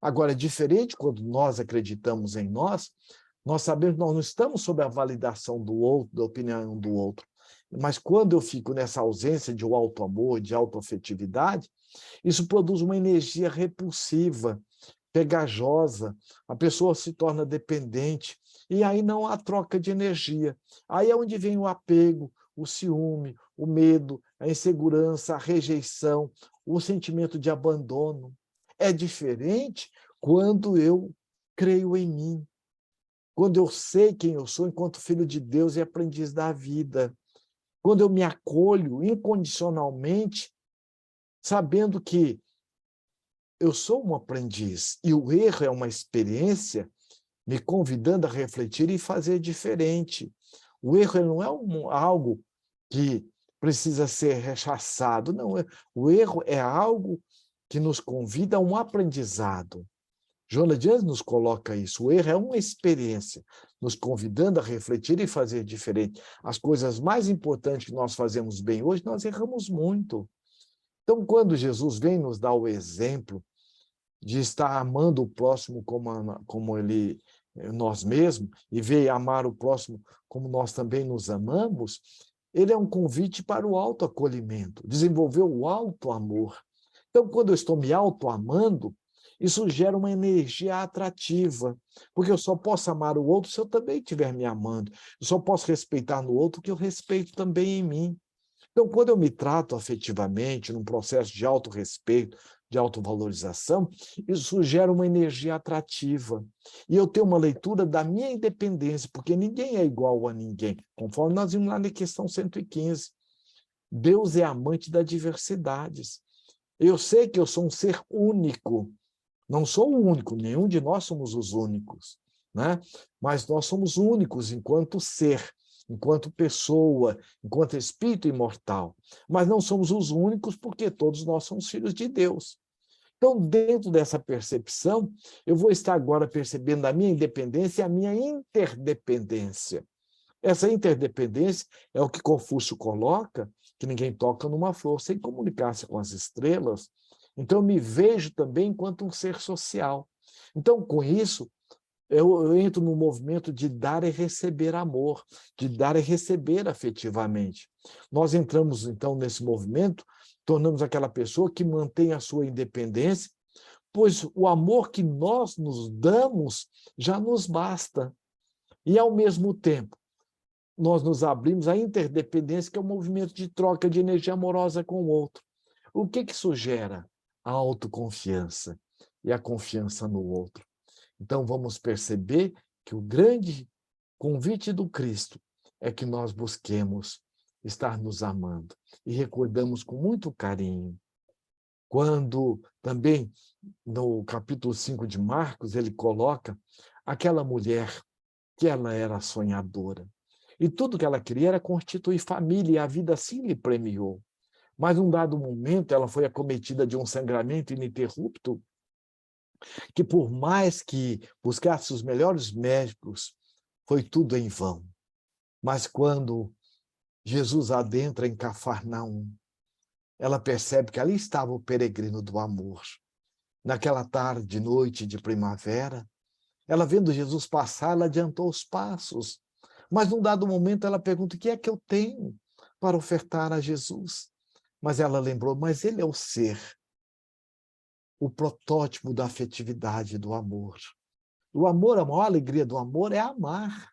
Agora, é diferente quando nós acreditamos em nós sabemos que nós não estamos sob a validação do outro, da opinião do outro. Mas quando eu fico nessa ausência de auto-amor, de autoafetividade, isso produz uma energia repulsiva, pegajosa, a pessoa se torna dependente, e aí não há troca de energia. Aí é onde vem o apego, o ciúme, o medo, a insegurança, a rejeição, o sentimento de abandono. É diferente quando eu creio em mim, quando eu sei quem eu sou enquanto filho de Deus e aprendiz da vida, quando eu me acolho incondicionalmente, sabendo que eu sou um aprendiz e o erro é uma experiência me convidando a refletir e fazer diferente. O erro não é algo que precisa ser rechaçado, não. O erro é algo que nos convida a um aprendizado. Joana de Anjos nos coloca isso. O erro é uma experiência, nos convidando a refletir e fazer diferente. As coisas mais importantes que nós fazemos bem hoje, nós erramos muito. Então, quando Jesus vem nos dar o exemplo de estar amando o próximo como nós mesmos, e veio amar o próximo como nós também nos amamos, ele é um convite para o autoacolhimento, desenvolver o autoamor. Então, quando eu estou me autoamando, isso gera uma energia atrativa, porque eu só posso amar o outro se eu também estiver me amando. Eu só posso respeitar no outro o que eu respeito também em mim. Então, quando eu me trato afetivamente, num processo de autorrespeito, de autovalorização, isso gera uma energia atrativa. E eu tenho uma leitura da minha independência, porque ninguém é igual a ninguém, conforme nós vimos lá na questão 115. Deus é amante das diversidades. Eu sei que eu sou um ser único. Não sou o único, nenhum de nós somos os únicos, né? Mas nós somos únicos enquanto ser, enquanto pessoa, enquanto espírito imortal. Mas não somos os únicos porque todos nós somos filhos de Deus. Então, dentro dessa percepção, eu vou estar agora percebendo a minha independência e a minha interdependência. Essa interdependência é o que Confúcio coloca, que ninguém toca numa flor sem comunicar-se com as estrelas. Então, eu me vejo também enquanto um ser social. Então, com isso, eu entro no movimento de dar e receber amor, de dar e receber afetivamente. Nós entramos, então, nesse movimento, tornamos aquela pessoa que mantém a sua independência, pois o amor que nós nos damos já nos basta. E, ao mesmo tempo, nós nos abrimos à interdependência, que é o movimento de troca de energia amorosa com o outro. O que isso gera? A autoconfiança e a confiança no outro. Então, vamos perceber que o grande convite do Cristo é que nós busquemos estar nos amando e recordamos com muito carinho. Quando também, no capítulo 5 de Marcos, ele coloca aquela mulher que ela era sonhadora. E tudo que ela queria era constituir família, e a vida assim lhe premiou. Mas, num dado momento, ela foi acometida de um sangramento ininterrupto, que por mais que buscasse os melhores médicos, foi tudo em vão. Mas quando Jesus adentra em Cafarnaum, ela percebe que ali estava o peregrino do amor. Naquela tarde, noite de primavera, ela vendo Jesus passar, ela adiantou os passos. Mas num dado momento ela pergunta: o que é que eu tenho para ofertar a Jesus? Mas ela lembrou: mas ele é o ser, o protótipo da afetividade do amor. O amor, a maior alegria do amor é amar.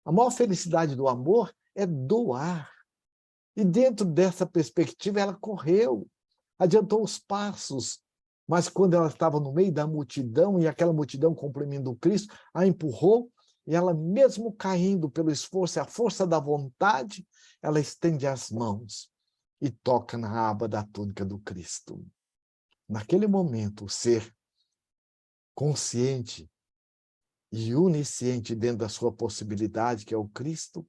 A maior felicidade do amor é doar. E dentro dessa perspectiva ela correu, adiantou os passos, mas quando ela estava no meio da multidão, e aquela multidão comprimindo o Cristo, a empurrou, e ela, mesmo caindo pelo esforço e a força da vontade, ela estende as mãos e toca na aba da túnica do Cristo. Naquele momento, o ser consciente e onisciente dentro da sua possibilidade, que é o Cristo,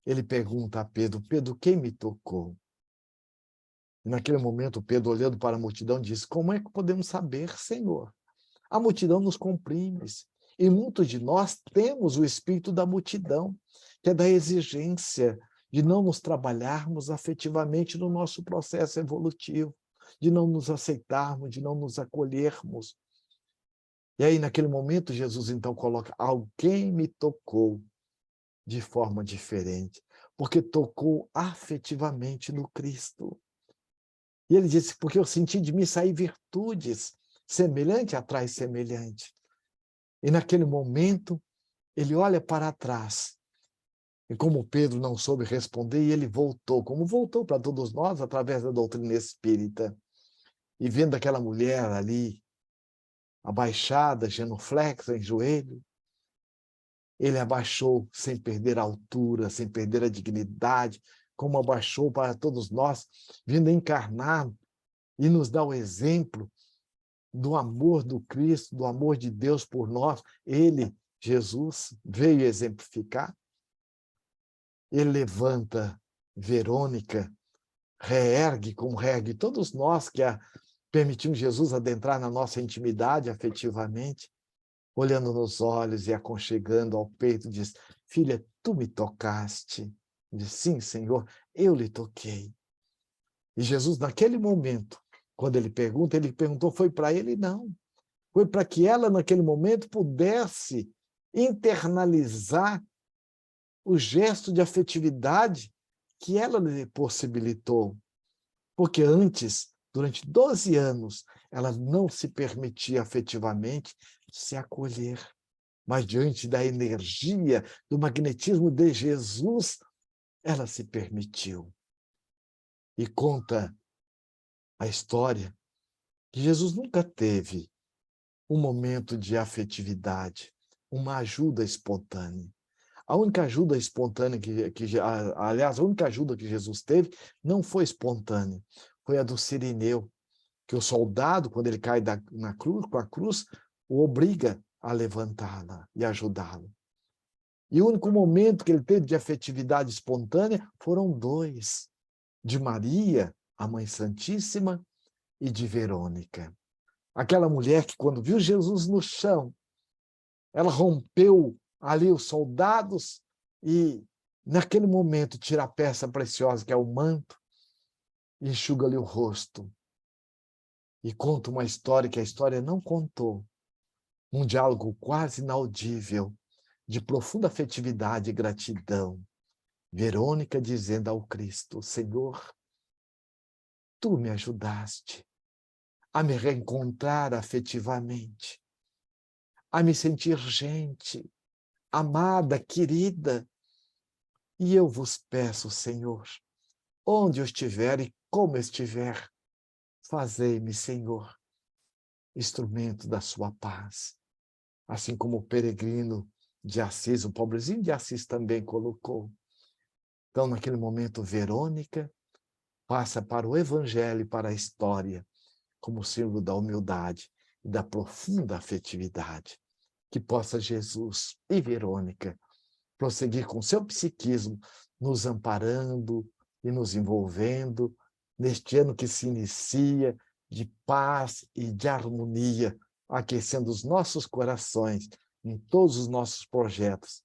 ele pergunta a Pedro: Pedro, quem me tocou? E naquele momento, Pedro, olhando para a multidão, diz: como é que podemos saber, Senhor? A multidão nos comprime. E muitos de nós temos o espírito da multidão, que é da exigência de não nos trabalharmos afetivamente no nosso processo evolutivo, de não nos aceitarmos, de não nos acolhermos. E aí, naquele momento, Jesus então coloca: alguém me tocou de forma diferente, porque tocou afetivamente no Cristo. E ele disse: porque eu senti de mim sair virtudes, semelhante atrai semelhante. E naquele momento, ele olha para trás. E como Pedro não soube responder, e ele voltou, como voltou para todos nós, através da doutrina espírita. E vendo aquela mulher ali, abaixada, genuflexa, em joelho, ele abaixou sem perder a altura, sem perder a dignidade, como abaixou para todos nós, vindo encarnar e nos dar o exemplo do amor do Cristo, do amor de Deus por nós. Ele, Jesus, veio exemplificar. Ele levanta Verônica, reergue como reergue todos nós que permitimos Jesus adentrar na nossa intimidade afetivamente, olhando nos olhos e aconchegando ao peito, diz: filha, tu me tocaste. Diz: sim, Senhor, eu lhe toquei. E Jesus, naquele momento, quando ele perguntou, foi para ele? Não. Foi para que ela, naquele momento, pudesse internalizar o gesto de afetividade que ela lhe possibilitou. Porque antes, durante 12 anos, ela não se permitia afetivamente se acolher. Mas diante da energia, do magnetismo de Jesus, ela se permitiu. E conta a história que Jesus nunca teve um momento de afetividade, uma ajuda espontânea. A única ajuda espontânea aliás, a única ajuda que Jesus teve não foi espontânea, foi a do Cirineu, que o soldado, quando ele cai com a cruz, o obriga a levantá-la e ajudá-lo. E o único momento que ele teve de afetividade espontânea foram dois, de Maria, a Mãe Santíssima, e de Verônica. Aquela mulher que, quando viu Jesus no chão, ela rompeu ali os soldados e, naquele momento, tira a peça preciosa, que é o manto, e enxuga-lhe o rosto. E conta uma história que a história não contou. Um diálogo quase inaudível, de profunda afetividade e gratidão. Verônica dizendo ao Cristo: Senhor, tu me ajudaste a me reencontrar afetivamente, a me sentir gente, amada, querida. E eu vos peço, Senhor, onde eu estiver e como eu estiver, fazei-me, Senhor, instrumento da sua paz. Assim como o peregrino de Assis, o pobrezinho de Assis também colocou. Então, naquele momento, Verônica passa para o Evangelho e para a história, como símbolo da humildade e da profunda afetividade. Que possa Jesus e Verônica prosseguir com seu psiquismo, nos amparando e nos envolvendo neste ano que se inicia de paz e de harmonia, aquecendo os nossos corações em todos os nossos projetos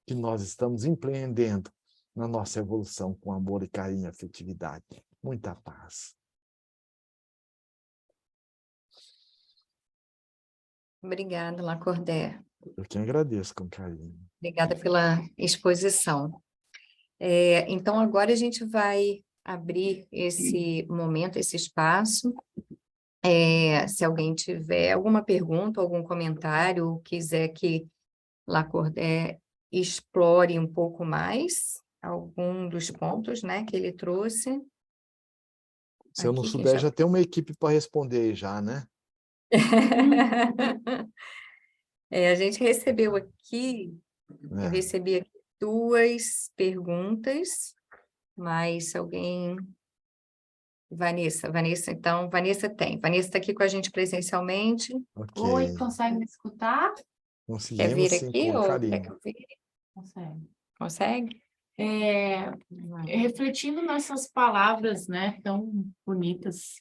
que nós estamos empreendendo na nossa evolução com amor e carinho e afetividade. Muita paz. Obrigada, Lacordaire. Eu que agradeço com carinho. Obrigada pela exposição. Então, agora a gente vai abrir esse momento, esse espaço. Se alguém tiver alguma pergunta, algum comentário, ou quiser que Lacordaire explore um pouco mais algum dos pontos, né, que ele trouxe. Se eu não Aqui, souber, já tem uma equipe para responder aí já, né? A gente recebeu aqui, eu recebi aqui 2 perguntas, mas se alguém... Vanessa, então, Vanessa está aqui com a gente presencialmente. Ok. Oi, consegue me escutar? Quer Conseguimos, vir sim, aqui com ou quer que carinho. eu vire? Consegue. Consegue? Refletindo nessas palavras, né, tão bonitas,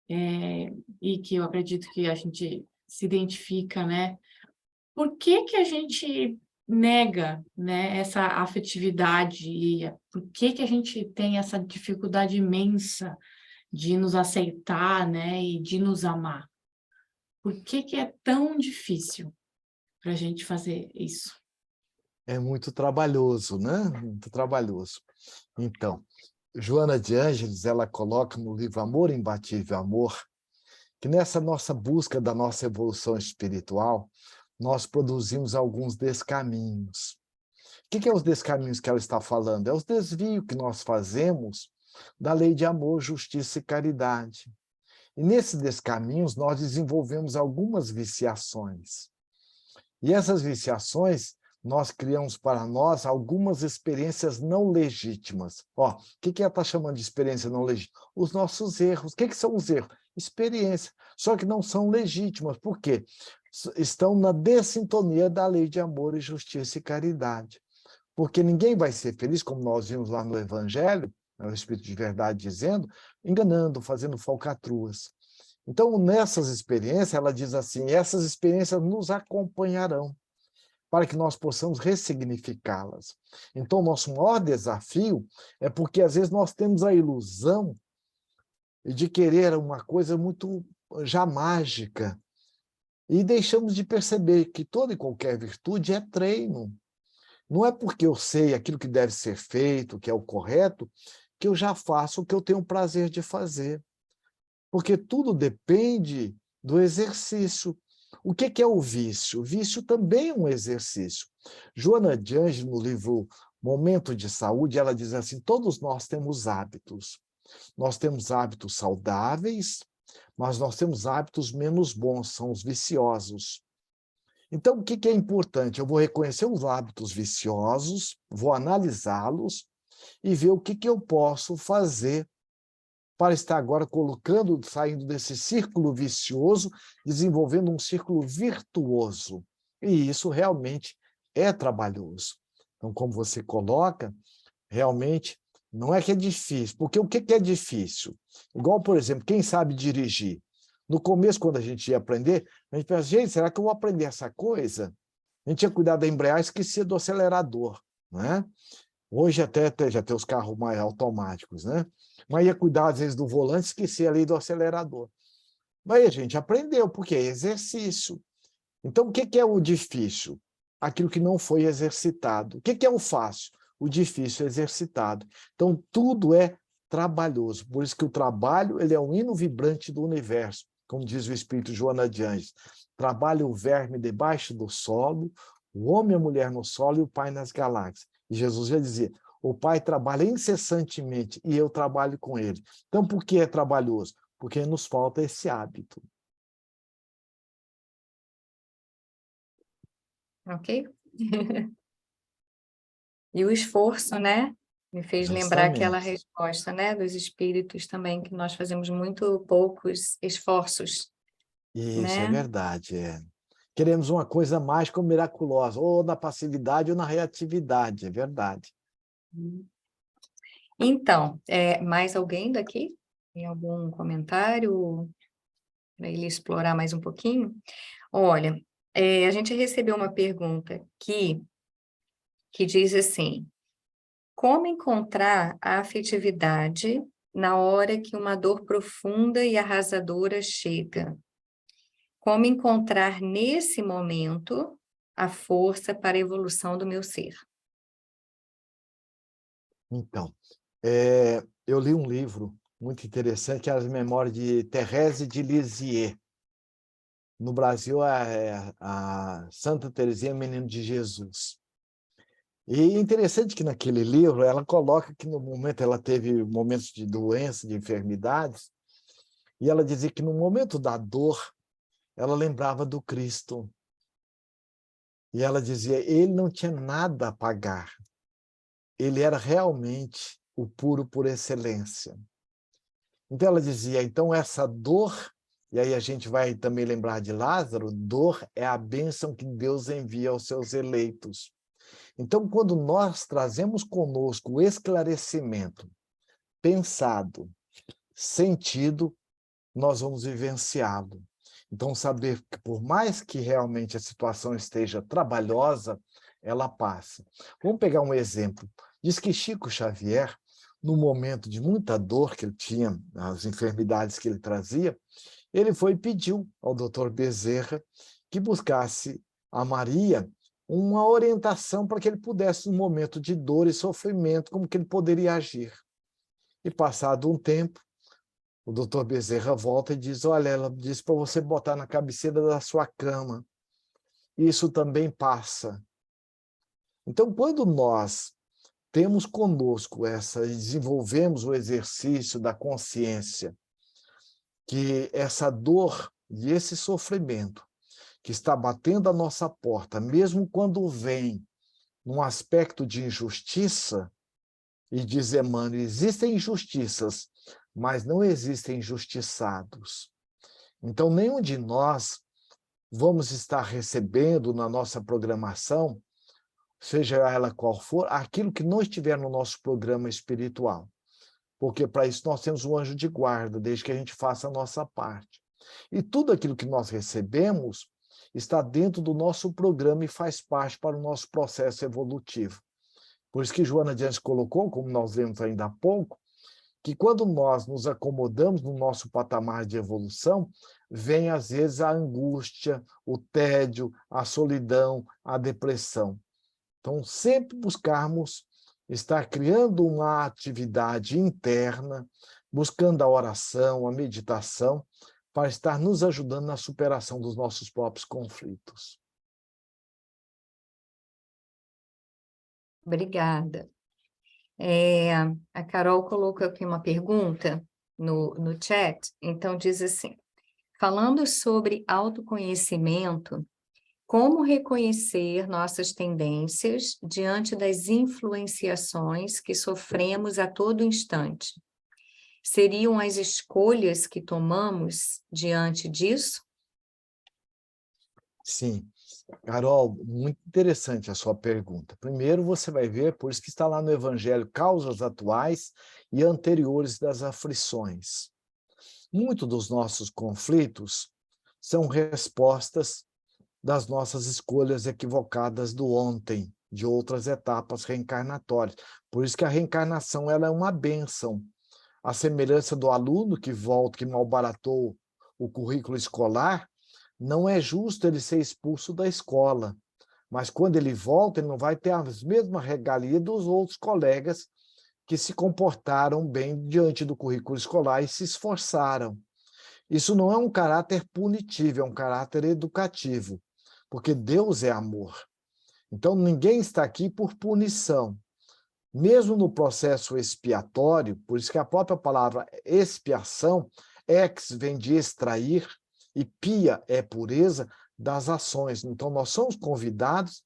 e que eu acredito que a gente se identifica, né? Por que que a gente nega, né, essa afetividade? E por que que a gente tem essa dificuldade imensa de nos aceitar, né, e de nos amar? Por que que é tão difícil para a gente fazer isso? É muito trabalhoso, né? Muito trabalhoso. Então, Joana de Ângeles, ela coloca no livro Amor Imbatível Amor, que nessa nossa busca da nossa evolução espiritual, nós produzimos alguns descaminhos. O que é os descaminhos que ela está falando? É os desvios que nós fazemos da lei de amor, justiça e caridade. E nesses descaminhos nós desenvolvemos algumas viciações. E essas viciações, nós criamos para nós algumas experiências não legítimas. O que ela está chamando de experiência não legítima? Os nossos erros. O que são os erros? Experiência. Só que não são legítimas. Por quê? Estão na dessintonia da lei de amor e justiça e caridade. Porque ninguém vai ser feliz, como nós vimos lá no Evangelho, o Espírito de Verdade dizendo, enganando, fazendo falcatruas. Então, nessas experiências, ela diz assim, essas experiências nos acompanharão, para que nós possamos ressignificá-las. Então, o nosso maior desafio é porque, às vezes, nós temos a ilusão de querer uma coisa muito já mágica, e deixamos de perceber que toda e qualquer virtude é treino. Não é porque eu sei aquilo que deve ser feito, que é o correto, que eu já faço o que eu tenho o prazer de fazer. Porque tudo depende do exercício. O que é o vício? O vício também é um exercício. Joana de Ângeles, no livro Momento de Saúde, ela diz assim, todos nós temos hábitos. Nós temos hábitos saudáveis, mas nós temos hábitos menos bons, são os viciosos. Então, o que que é importante? Eu vou reconhecer os hábitos viciosos, vou analisá-los e ver o que que eu posso fazer para estar agora saindo desse círculo vicioso, desenvolvendo um círculo virtuoso. E isso realmente é trabalhoso. Então, como você coloca, realmente não é que é difícil, porque o que que é difícil? Igual, por exemplo, quem sabe dirigir? No começo, quando a gente ia aprender, a gente pensa, gente, será que eu vou aprender essa coisa? A gente ia cuidar da embreagem, esquecia do acelerador, né? Hoje até já tem os carros mais automáticos, né? Mas ia cuidar, às vezes, do volante, esquecia ali do acelerador. Mas a gente aprendeu, porque é exercício. Então, o que que é o difícil? Aquilo que não foi exercitado. O que que é o fácil? O difícil é exercitado. Então, tudo é trabalhoso. Por isso que o trabalho ele é um hino vibrante do universo, como diz o espírito Joana de Anjos. Trabalha o verme debaixo do solo, o homem e a mulher no solo e o Pai nas galáxias. E Jesus já dizia, o Pai trabalha incessantemente e eu trabalho com ele. Então, por que é trabalhoso? Porque nos falta esse hábito. Ok? E o esforço, né? Me fez lembrar aquela Justamente. resposta, né, dos espíritos também, que nós fazemos muito poucos esforços, Isso é né? verdade. Queremos uma coisa mágica ou miraculosa, ou na passividade ou na reatividade, é verdade. Então, mais alguém daqui? Tem algum comentário para ele explorar mais um pouquinho? Olha, a gente recebeu uma pergunta aqui que diz assim: como encontrar a afetividade na hora que uma dor profunda e arrasadora chega? Como encontrar nesse momento a força para a evolução do meu ser? Então, eu li um livro muito interessante, que é As Memórias de Thérèse de Lisieux. No Brasil, a Santa Teresinha Menino de Jesus. E é interessante que naquele livro ela coloca que no momento ela teve momentos de doença, de enfermidades, e ela dizia que no momento da dor, ela lembrava do Cristo. E ela dizia, ele não tinha nada a pagar. Ele era realmente o puro por excelência. Então ela dizia, então essa dor, e aí a gente vai também lembrar de Lázaro, dor é a bênção que Deus envia aos seus eleitos. Então, quando nós trazemos conosco o esclarecimento pensado, sentido, nós vamos vivenciá-lo. Então, saber que por mais que realmente a situação esteja trabalhosa, ela passa. Vamos pegar um exemplo. Diz que Chico Xavier, no momento de muita dor que ele tinha, as enfermidades que ele trazia, ele foi e pediu ao Dr. Bezerra que buscasse a Maria uma orientação para que ele pudesse, no momento de dor e sofrimento, como que ele poderia agir. E passado um tempo, o doutor Bezerra volta e diz, olha, ela disse para você botar na cabeceira da sua cama. Isso também passa. Então, quando nós temos conosco desenvolvemos o exercício da consciência, que essa dor e esse sofrimento que está batendo a nossa porta, mesmo quando vem num aspecto de injustiça, e diz Emmanuel, existem injustiças, mas não existem injustiçados. Então, nenhum de nós vamos estar recebendo na nossa programação, seja ela qual for, aquilo que não estiver no nosso programa espiritual. Porque para isso nós temos um anjo de guarda, desde que a gente faça a nossa parte. E tudo aquilo que nós recebemos está dentro do nosso programa e faz parte para o nosso processo evolutivo. Por isso que Joana de Anjos colocou, como nós vemos ainda há pouco, que quando nós nos acomodamos no nosso patamar de evolução, vem às vezes a angústia, o tédio, a solidão, a depressão. Então, sempre buscarmos estar criando uma atividade interna, buscando a oração, a meditação, para estar nos ajudando na superação dos nossos próprios conflitos. Obrigada. A Carol colocou aqui uma pergunta no chat, então diz assim: falando sobre autoconhecimento, Como reconhecer nossas tendências diante das influenciações que sofremos a todo instante? Seriam as escolhas que tomamos diante disso? Sim. Carol, muito interessante a sua pergunta. Primeiro, você vai ver, por isso que está lá no Evangelho, causas atuais e anteriores das aflições. Muitos dos nossos conflitos são respostas das nossas escolhas equivocadas do ontem, de outras etapas reencarnatórias. Por isso que a reencarnação ela é uma bênção. A semelhança do aluno que volta, que malbaratou o currículo escolar, não é justo ele ser expulso da escola, mas quando ele volta, ele não vai ter as mesmas regalias dos outros colegas que se comportaram bem diante do currículo escolar e se esforçaram. Isso não é um caráter punitivo, é um caráter educativo, porque Deus é amor. Então, ninguém está aqui por punição. Mesmo no processo expiatório, por isso que a própria palavra expiação, ex vem de extrair, e pia é pureza das ações. Então, nós somos convidados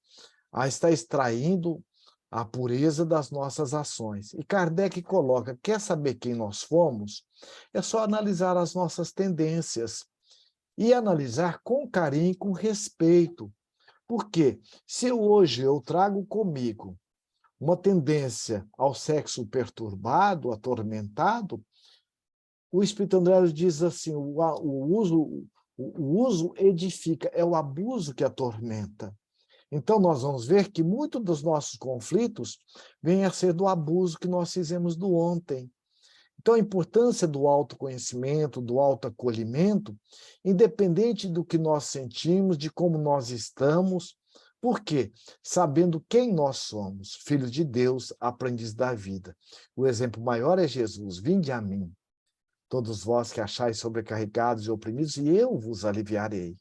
a estar extraindo a pureza das nossas ações. E Kardec coloca, quer saber quem nós fomos? É só analisar as nossas tendências e analisar com carinho e com respeito. Porque se hoje eu trago comigo uma tendência ao sexo perturbado, atormentado, o Espírito André diz assim, o uso edifica, é o abuso que atormenta. Então, nós vamos ver que muitos dos nossos conflitos vêm a ser do abuso que nós fizemos do ontem. Então, a importância do autoconhecimento, do autoacolhimento, independente do que nós sentimos, de como nós estamos, por quê? Sabendo quem nós somos, filhos de Deus, aprendiz da vida. O exemplo maior é Jesus, vinde a mim, todos vós que achais sobrecarregados e oprimidos, e eu vos aliviarei.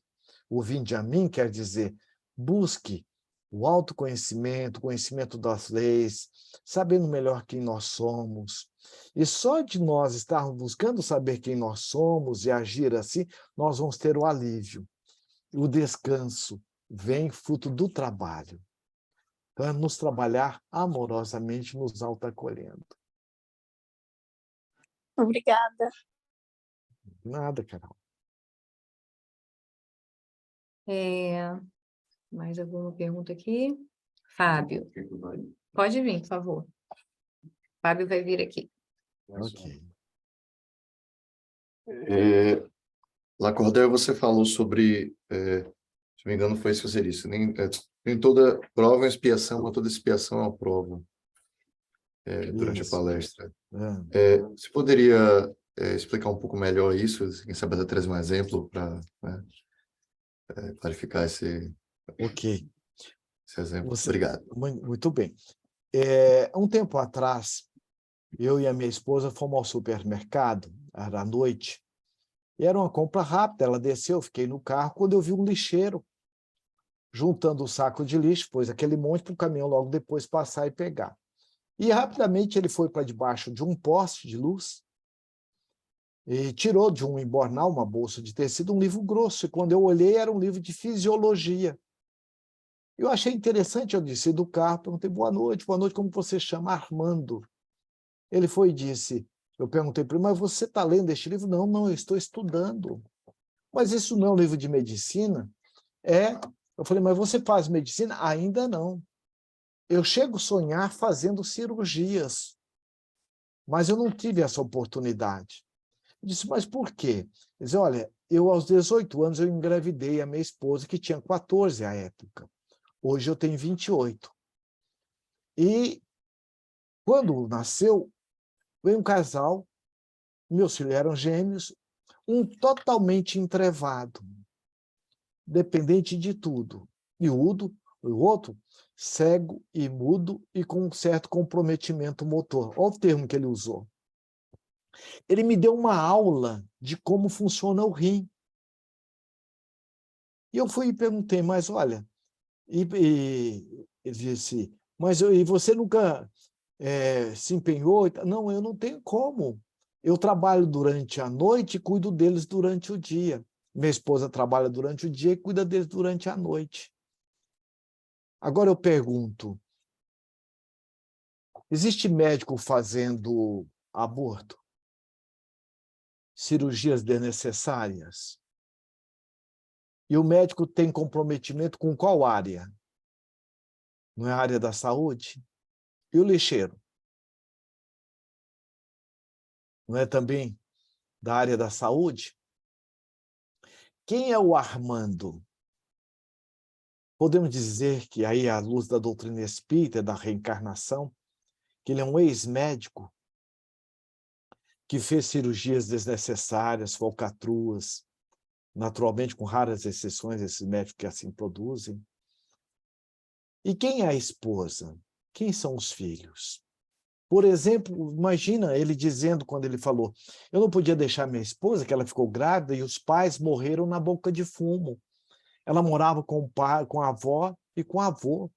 O vinde a mim quer dizer, busque o autoconhecimento, o conhecimento das leis, sabendo melhor quem nós somos. E só de nós estarmos buscando saber quem nós somos e agir assim, nós vamos ter o alívio. O descanso vem fruto do trabalho. Então, é nos trabalhar amorosamente, nos autoacolhendo. Obrigada. Nada, Carol. Mais alguma pergunta aqui? Fábio. Pode vir, por favor. Fábio vai vir aqui. Ok. Lacordaire, você falou sobre, se não me engano, foi isso que você disse, nem toda prova é expiação, mas toda expiação é uma prova, durante a palestra. Você poderia explicar um pouco melhor isso? Quem sabe até trazer um exemplo para clarificar esse exemplo. Obrigado. Muito bem. Um tempo atrás, eu e a minha esposa fomos ao supermercado, era à noite, e era uma compra rápida, ela desceu, eu fiquei no carro, quando eu vi um lixeiro juntando o saco de lixo, pôs aquele monte para o caminhão logo depois passar e pegar. E rapidamente ele foi para debaixo de um poste de luz e tirou de um embornal, uma bolsa de tecido, um livro grosso, e quando eu olhei era um livro de fisiologia. Eu achei interessante, eu disse do carro, perguntei, boa noite, como você chama? Armando. Ele foi e disse, eu perguntei para ele, mas você está lendo este livro? Não, não, eu estou estudando. Mas isso não é um livro de medicina? Eu falei, mas você faz medicina? Ainda não. Eu chego a sonhar fazendo cirurgias, mas eu não tive essa oportunidade. Eu disse, mas por quê? Ele disse, olha, eu aos 18 anos eu engravidei a minha esposa, que tinha 14 à época. Hoje eu tenho 28. E quando nasceu, veio um casal, meus filhos eram gêmeos, um totalmente entrevado, dependente de tudo. E o outro, cego e mudo e com um certo comprometimento motor. Olha o termo que ele usou. Ele me deu uma aula de como funciona o rim. E eu fui e perguntei, mas olha, ele disse, mas e você nunca se empenhou? Não, eu não tenho como. Eu trabalho durante a noite e cuido deles durante o dia. Minha esposa trabalha durante o dia e cuida deles durante a noite. Agora eu pergunto, existe médico fazendo aborto? Cirurgias desnecessárias? E o médico tem comprometimento com qual área? Não é a área da saúde? E o lixeiro? Não é também da área da saúde? Quem é o Armando? Podemos dizer que aí, à luz da doutrina espírita, da reencarnação, que ele é um ex-médico que fez cirurgias desnecessárias, falcatruas, naturalmente com raras exceções, esses médicos que assim produzem. E quem é a esposa? Quem são os filhos? Por exemplo, imagina ele dizendo, quando ele falou, eu não podia deixar minha esposa, que ela ficou grávida, e os pais morreram na boca de fumo. Ela morava com o pai, com a avó e com o avô,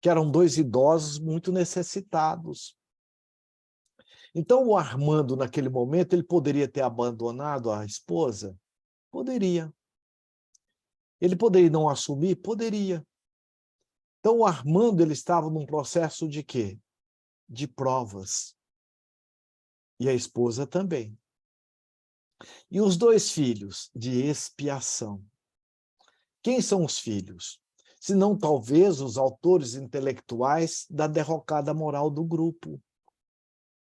que eram dois idosos muito necessitados. Então, o Armando, naquele momento, ele poderia ter abandonado a esposa? Poderia. Ele poderia não assumir? Poderia. Então, o Armando ele estava num processo de quê? De provas. E a esposa também. E os dois filhos? De expiação. Quem são os filhos? Senão, talvez, os autores intelectuais da derrocada moral do grupo,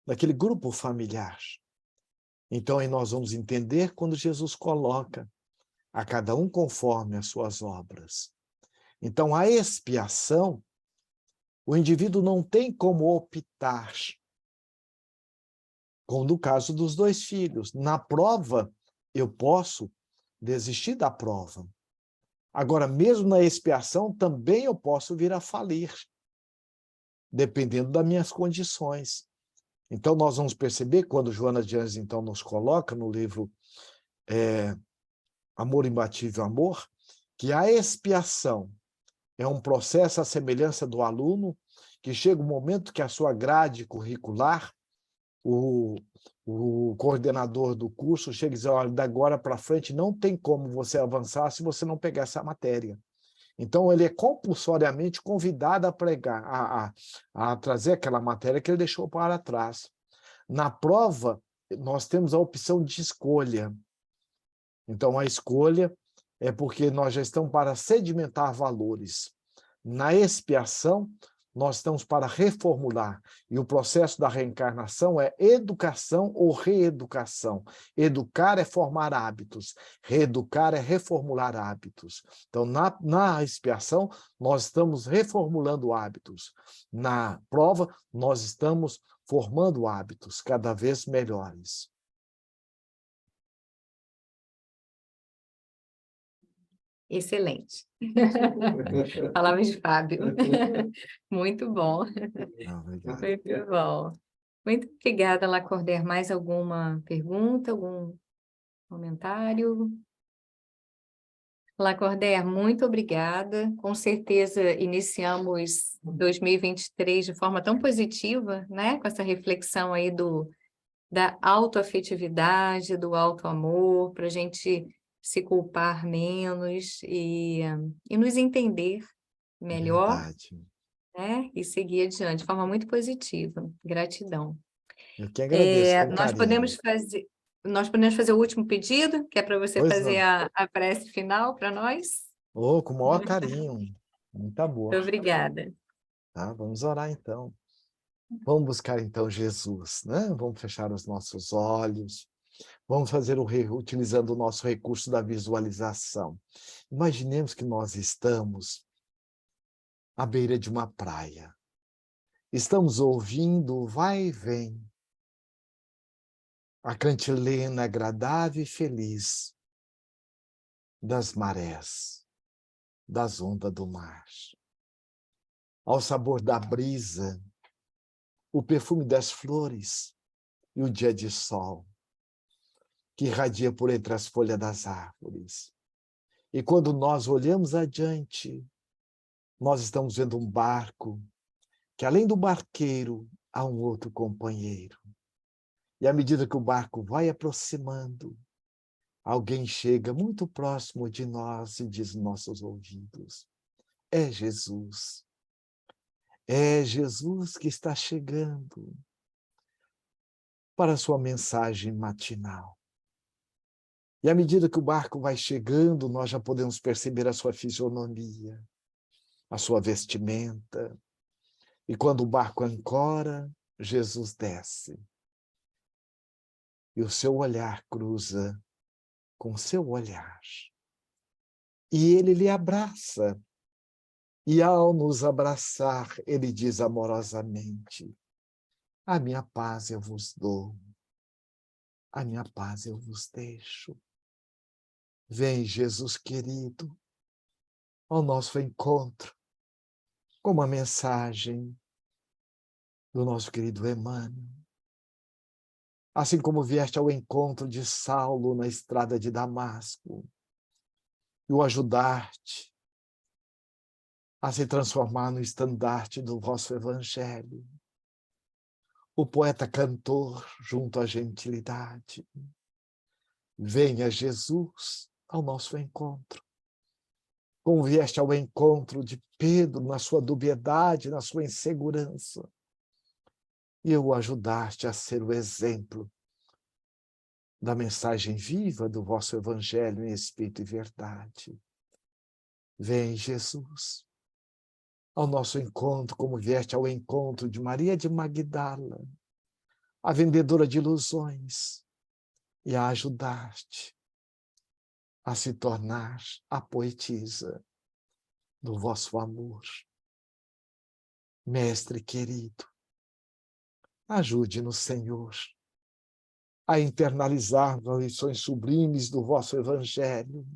daquele grupo familiar. Então, aí nós vamos entender quando Jesus coloca a cada um conforme as suas obras. Então, a expiação, o indivíduo não tem como optar, como no caso dos dois filhos. Na prova, eu posso desistir da prova. Agora, mesmo na expiação, também eu posso vir a falir, dependendo das minhas condições. Então, nós vamos perceber, quando Joana de Anjos, então, nos coloca no livro Amor Imbatível Amor, que a expiação é um processo à semelhança do aluno, que chega um momento que a sua grade curricular, o coordenador do curso chega e diz, olha, da agora para frente não tem como você avançar se você não pegar essa matéria. Então, ele é compulsoriamente convidado a pregar, a trazer aquela matéria que ele deixou para trás. Na prova, nós temos a opção de escolha. Então, a escolha é porque nós já estamos para sedimentar valores. Na expiação, nós estamos para reformular. E o processo da reencarnação é educação ou reeducação. Educar é formar hábitos. Reeducar é reformular hábitos. Então, na expiação, nós estamos reformulando hábitos. Na prova, nós estamos formando hábitos cada vez melhores. Excelente. Palavras de Fábio. Muito bom. Obrigado. Muito bom. Muito obrigada, Lacordaire. Mais alguma pergunta, algum comentário? Lacordaire, muito obrigada. Com certeza iniciamos 2023 de forma tão positiva, né? Com essa reflexão aí da autoafetividade, do autoamor, para a gente se culpar menos e nos entender melhor, Verdade. né? E seguir adiante de forma muito positiva. Gratidão. Eu que agradeço, com Nós carinho. nós podemos fazer o último pedido, que é para você Pois fazer não. a prece final para nós? Oh, com o maior carinho. Muito amor. Muito obrigada. Tá? Vamos orar, então. Vamos buscar, então, Jesus, né? Vamos fechar os nossos olhos. Vamos fazer utilizando o nosso recurso da visualização. Imaginemos que nós estamos à beira de uma praia. Estamos ouvindo o vai e vem. A cantilena agradável e feliz das marés, das ondas do mar. Ao sabor da brisa, o perfume das flores e o dia de sol que irradia por entre as folhas das árvores. E quando nós olhamos adiante, nós estamos vendo um barco, que além do barqueiro, há um outro companheiro. E à medida que o barco vai aproximando, alguém chega muito próximo de nós e diz nos nossos ouvidos, é Jesus. É Jesus que está chegando para a sua mensagem matinal. E à medida que o barco vai chegando, nós já podemos perceber a sua fisionomia, a sua vestimenta. E quando o barco ancora, Jesus desce. E o seu olhar cruza com o seu olhar. E ele lhe abraça. E ao nos abraçar, ele diz amorosamente: a minha paz eu vos dou, a minha paz eu vos deixo. Vem, Jesus querido, ao nosso encontro, com uma mensagem do nosso querido Emmanuel. Assim como vieste ao encontro de Saulo na estrada de Damasco, e o ajudaste a se transformar no estandarte do vosso evangelho. O poeta cantor junto à gentilidade. Venha, Jesus, ao nosso encontro. Como vieste ao encontro de Pedro na sua dubiedade, na sua insegurança. E o ajudaste a ser o exemplo da mensagem viva do vosso evangelho em espírito e verdade. Vem, Jesus, ao nosso encontro, como vieste ao encontro de Maria de Magdala, a vendedora de ilusões, e a ajudaste a se tornar a poetisa do vosso amor. Mestre querido, ajude-nos, Senhor, a internalizar as lições sublimes do vosso evangelho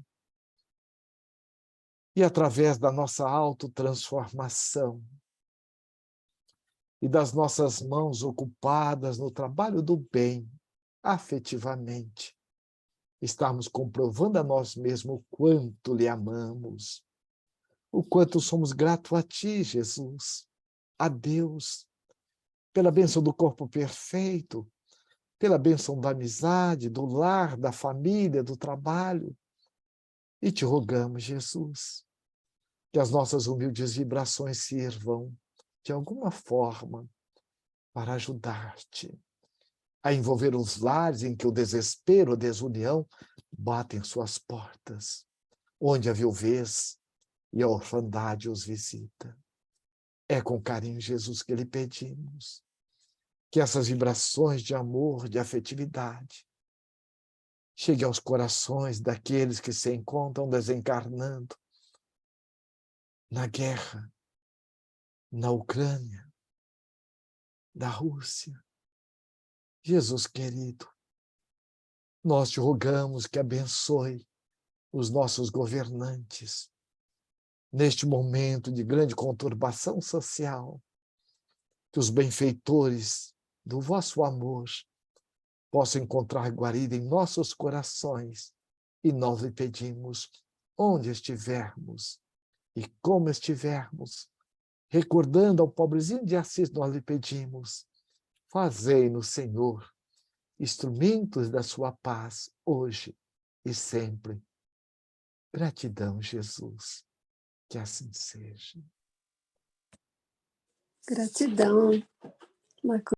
e, através da nossa autotransformação e das nossas mãos ocupadas no trabalho do bem, afetivamente, estarmos comprovando a nós mesmos o quanto lhe amamos, o quanto somos gratos a ti, Jesus, a Deus, pela bênção do corpo perfeito, pela bênção da amizade, do lar, da família, do trabalho. E te rogamos, Jesus, que as nossas humildes vibrações sirvam, de alguma forma, para ajudar-te a envolver os lares em que o desespero, a desunião batem suas portas, onde a viuvez e a orfandade os visita. É com carinho, Jesus, que lhe pedimos que essas vibrações de amor, de afetividade, cheguem aos corações daqueles que se encontram desencarnando na guerra, na Ucrânia, na Rússia. Jesus querido, nós te rogamos que abençoe os nossos governantes neste momento de grande conturbação social, que os benfeitores do vosso amor possam encontrar guarida em nossos corações, e nós lhe pedimos, onde estivermos e como estivermos, recordando ao pobrezinho de Assis, nós lhe pedimos, fazei-nos, Senhor, instrumentos da sua paz, hoje e sempre. Gratidão, Jesus, que assim seja. Gratidão, Marco.